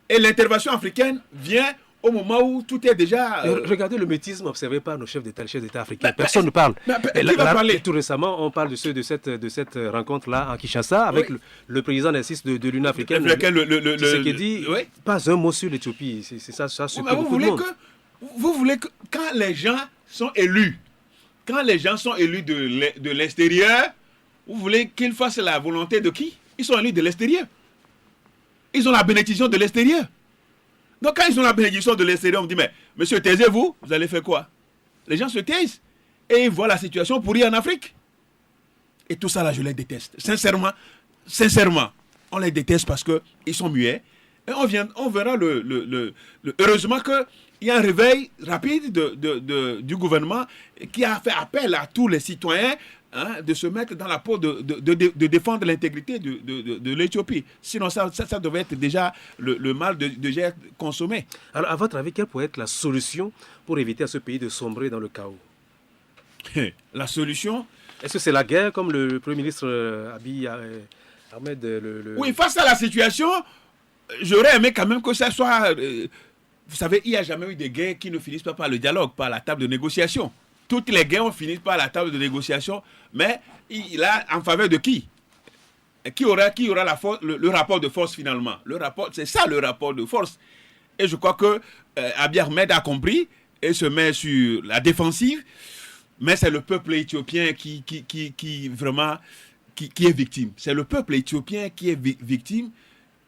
Et l'intervention africaine vient au moment où tout est déjà... Regardez le mutisme observé par nos chefs d'État, les chefs d'État africains. Personne ne parle. Tout récemment, on parle de cette rencontre-là en Kinshasa avec le président Narcisse de l'Union africaine. Ce qui dit, pas un mot sur l'Éthiopie. C'est ça ce que vous voulez que quand les gens sont élus, de l'extérieur, vous voulez qu'ils fassent la volonté de qui? Ils sont élus de l'extérieur. Ils ont la bénédiction de l'extérieur. Donc quand ils ont la bénédiction de l'extérieur, on dit, mais monsieur, taisez-vous, vous allez faire quoi? Les gens se taisent et ils voient la situation pourrie en Afrique. Et tout ça là, je les déteste. Sincèrement, on les déteste parce qu'ils sont muets. Et on verra heureusement qu'il y a un réveil rapide du gouvernement qui a fait appel à tous les citoyens de se mettre dans la peau de défendre l'intégrité de l'Éthiopie. Sinon, ça devait être déjà le mal de guerre consommé. Alors, à votre avis, quelle pourrait être la solution pour éviter à ce pays de sombrer dans le chaos? La solution? Est-ce que c'est la guerre, comme le Premier ministre Abiy Ahmed Oui, face à la situation, j'aurais aimé quand même que ça soit... vous savez, il n'y a jamais eu de guerre qui ne finissent pas par le dialogue, par la table de négociation. Toutes les guerres ont fini par la table de négociation, mais il a en faveur de qui? Qui aura le rapport de force finalement? C'est ça le rapport de force. Et je crois que Abiy Ahmed a compris et se met sur la défensive, mais c'est le peuple éthiopien qui est victime. C'est le peuple éthiopien qui est victime,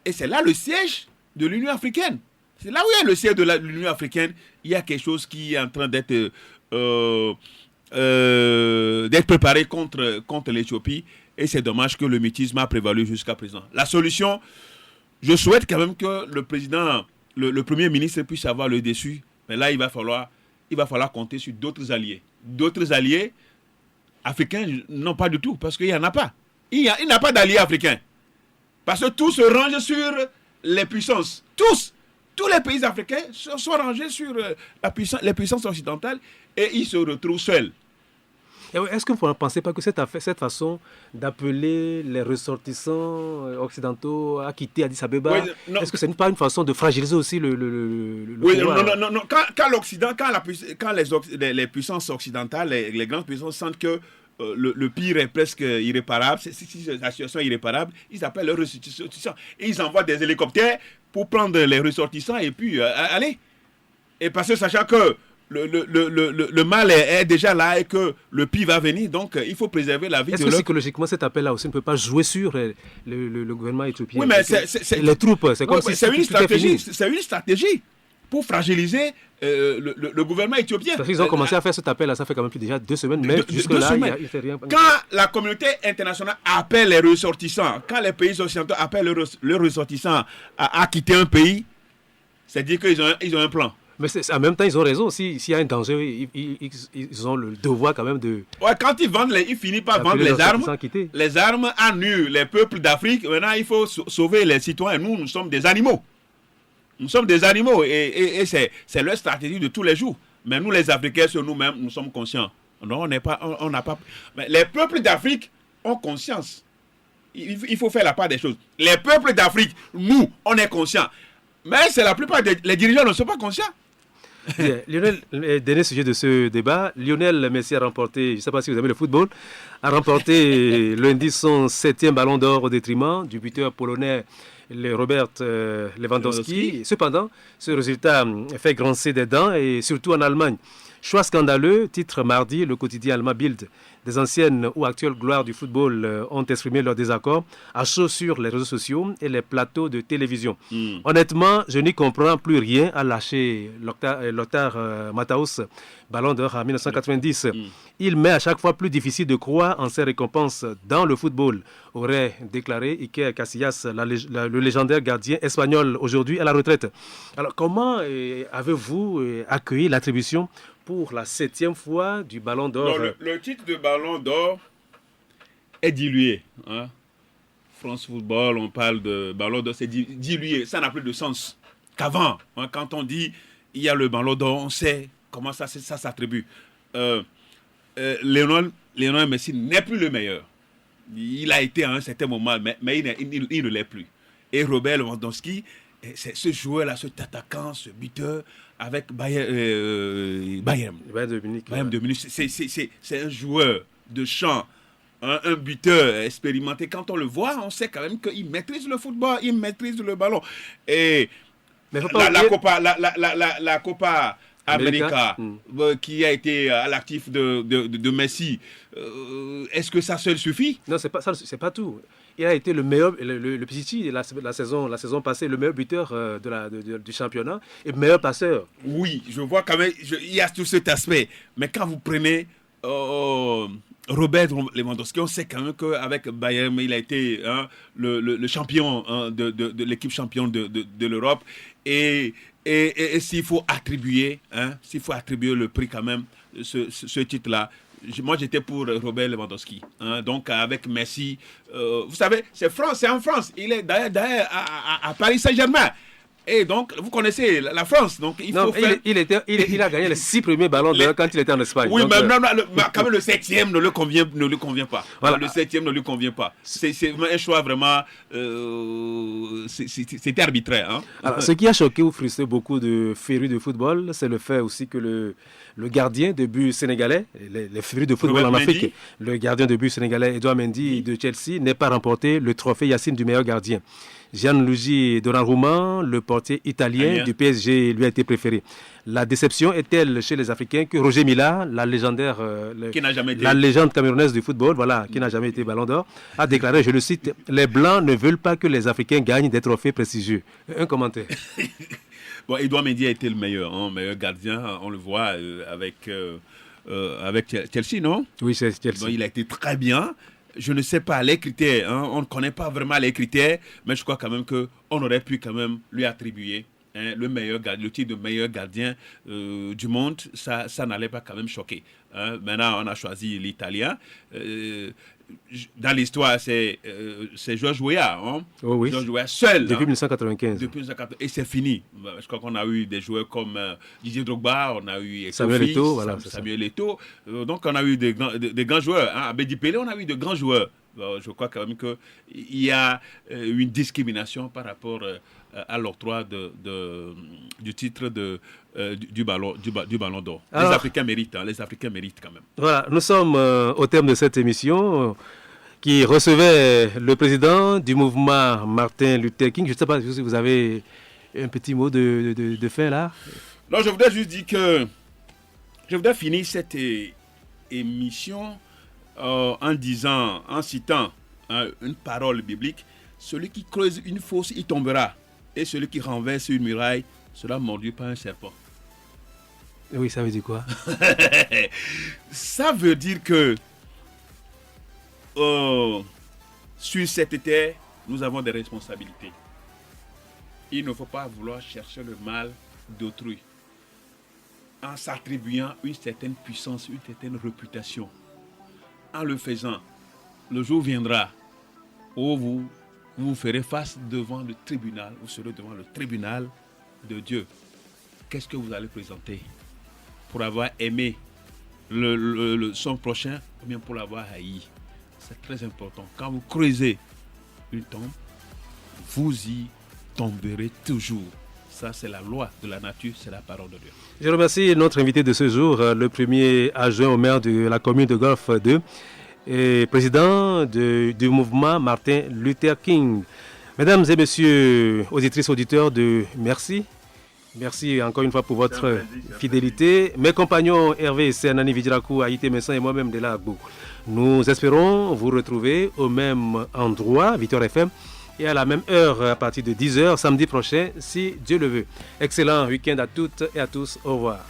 et c'est là le siège de l'Union africaine. C'est là où il y a le siège de l'Union africaine. Il y a quelque chose qui est en train d'être préparé contre l'Éthiopie, et c'est dommage que le mutisme a prévalu jusqu'à présent. La solution, je souhaite quand même que le président, le Premier ministre puisse avoir le dessus, mais là il va falloir compter sur d'autres alliés. D'autres alliés africains, non pas du tout, parce qu'il n'y en a pas. Il n'y a pas d'alliés africains. Parce que tout se range sur les puissances. Tous les pays africains sont rangés sur les puissances occidentales, et ils se retrouvent seuls. Est-ce que vous ne pensez pas que cette façon d'appeler les ressortissants occidentaux à quitter Addis Abeba, est-ce que ce n'est pas une façon de fragiliser aussi le pouvoir? Non. Quand l'Occident, quand les puissances occidentales, les grandes puissances sentent que le pire est presque irréparable, si la situation est irréparable, ils appellent leurs ressortissants. Et ils envoient des hélicoptères pour prendre les ressortissants et puis aller. Et parce que sachant que le mal est déjà là et que le pire va venir, donc il faut préserver la vie de l'autre. Est-ce que psychologiquement cet appel-là aussi ne peut pas jouer sur le gouvernement éthiopien? Oui, mais les troupes, c'est comme si c'est une stratégie. C'est une stratégie pour fragiliser le gouvernement éthiopien. Parce qu'ils ont commencé à faire cet appel-là, ça fait quand même plus déjà 2 semaines, mais jusque-là, il ne fait rien. Quand la communauté internationale appelle les ressortissants, quand les pays occidentaux appellent leurs ressortissants à quitter un pays, c'est-à-dire qu'ils ont un plan. Mais en même temps, ils ont raison. S'il y a un danger, ils ont le devoir quand même de... Ouais, quand ils finissent par vendre les armes annulent les peuples d'Afrique. Maintenant, il faut sauver les citoyens. Nous sommes des animaux. Nous sommes des animaux et c'est leur stratégie de tous les jours. Mais nous, les Africains, sur nous-mêmes, nous sommes conscients. Non, on n'a pas... Mais les peuples d'Afrique ont conscience. Il faut faire la part des choses. Les peuples d'Afrique, nous, on est conscients. Mais c'est la plupart des dirigeants ne sont pas conscients. Bien. Lionel, dernier sujet de ce débat. Lionel Messi a remporté, je ne sais pas si vous aimez le football, a remporté lundi son 7e ballon d'or au détriment du buteur polonais Robert Lewandowski. Cependant, ce résultat fait grincer des dents et surtout en Allemagne. Choix scandaleux, titre mardi, le quotidien allemand Bild. Des anciennes ou actuelles gloires du football ont exprimé leur désaccord à chaud sur les réseaux sociaux et les plateaux de télévision. Honnêtement, je n'y comprends plus rien à lâcher Lothar Matthäus, ballon d'or en 1990. Il m'est à chaque fois plus difficile de croire en ses récompenses dans le football, aurait déclaré Iker Casillas, le légendaire gardien espagnol aujourd'hui à la retraite. Alors, comment avez-vous accueilli l'attribution pour la 7e fois du ballon d'or? Le titre de ballon d'or est dilué. Hein? France Football, on parle de ballon d'or, c'est dilué. Ça n'a plus de sens qu'avant. Hein? Quand on dit il y a le ballon d'or, on sait comment ça s'attribue. Lionel Messi n'est plus le meilleur. Il a été à un certain moment, mais il ne l'est plus. Et Robert Lewandowski, c'est ce joueur-là, cet attaquant, ce buteur, avec Bayern de Munich. C'est un joueur de champ, un buteur expérimenté. Quand on le voit, on sait quand même qu'il maîtrise le football, il maîtrise le ballon. Et la Copa América, qui a été à l'actif de Messi, est-ce que ça seul suffit? Non, c'est pas tout. Il a été le meilleur, le Pichichi, la saison passée, le meilleur buteur du championnat et meilleur passeur. Oui, je vois quand même, il y a tout cet aspect. Mais quand vous prenez Robert Lewandowski, on sait quand même qu'avec Bayern, il a été le champion de l'équipe championne de l'Europe. Et s'il faut attribuer le prix quand même, ce titre-là, moi j'étais pour Robert Lewandowski. Donc avec Messi, vous savez, c'est en France. Il est d'ailleurs à Paris Saint-Germain. Et donc, vous connaissez la France. Donc il a gagné les 6 premiers ballons d'or quand il était en Espagne. Oui, donc, mais quand même le 7e ne lui convient pas. Voilà. Le 7e ne lui convient pas. C'est un choix vraiment... c'était arbitraire. Hein. Alors, ce qui a choqué ou frustré beaucoup de férus de football, c'est le fait aussi que le gardien de but sénégalais, les férus de football en Afrique, le gardien de but sénégalais Edouard Mendy de Chelsea n'ait pas remporté le trophée Yacine du meilleur gardien. Gianluigi Donnarumma, le portier italien du PSG, lui a été préféré. La déception est telle chez les Africains que Roger Mila, la légende camerounaise du football, qui n'a jamais été ballon d'or, a déclaré, je le cite, « Les Blancs ne veulent pas que les Africains gagnent des trophées prestigieux ». Un commentaire. Bon, Edouard Mendy a été le meilleur gardien, on le voit avec Chelsea, non? Oui, c'est Chelsea. Bon, il a été très bien. Je ne sais pas les critères, on ne connaît pas vraiment les critères, mais je crois quand même qu'on aurait pu quand même lui attribuer le titre de meilleur gardien du monde. Ça n'allait pas quand même choquer. Maintenant, on a choisi l'Italien. Dans l'histoire, c'est Georges Weah. Oui. Georges Weah seul. Depuis 1995. Et c'est fini. Je crois qu'on a eu des joueurs comme Didier Drogba, on a eu Samuel Eto'o. Donc on a eu des grands joueurs. Abedi Pelé, on a eu de grands joueurs. je crois quand même qu'il y a une discrimination par rapport à l'octroi du titre du ballon d'or. Alors, les Africains méritent quand même. Voilà, nous sommes au terme de cette émission qui recevait le président du mouvement Martin Luther King. Je ne sais pas si vous avez un petit mot de fin là. Non, je voudrais juste dire que je voudrais finir cette émission en citant une parole biblique. Celui qui creuse une fosse, il tombera. Et celui qui renverse une muraille sera mordu par un serpent. Oui, ça veut dire quoi? Ça veut dire que sur cette terre, nous avons des responsabilités. Il ne faut pas vouloir chercher le mal d'autrui en s'attribuant une certaine puissance, une certaine réputation. En le faisant, le jour viendra où vous ferez face devant le tribunal, vous serez devant le tribunal de Dieu. Qu'est-ce que vous allez présenter? Pour avoir aimé son prochain ou bien pour l'avoir haï? C'est très important. Quand vous creusez une tombe, vous y tomberez toujours. Ça, c'est la loi de la nature, c'est la parole de Dieu. Je remercie notre invité de ce jour, le premier adjoint au maire de la commune de Golfe 2 et président du mouvement Martin Luther King. Mesdames et messieurs, auditrices, auditeurs merci. Merci encore une fois pour votre fidélité. Mes compagnons Hervé Senani Vidjirakou, Haïté Messan et moi-même de Lagbo. Nous espérons vous retrouver au même endroit, Victoire FM, et à la même heure à partir de 10h samedi prochain, si Dieu le veut. Excellent week-end à toutes et à tous. Au revoir.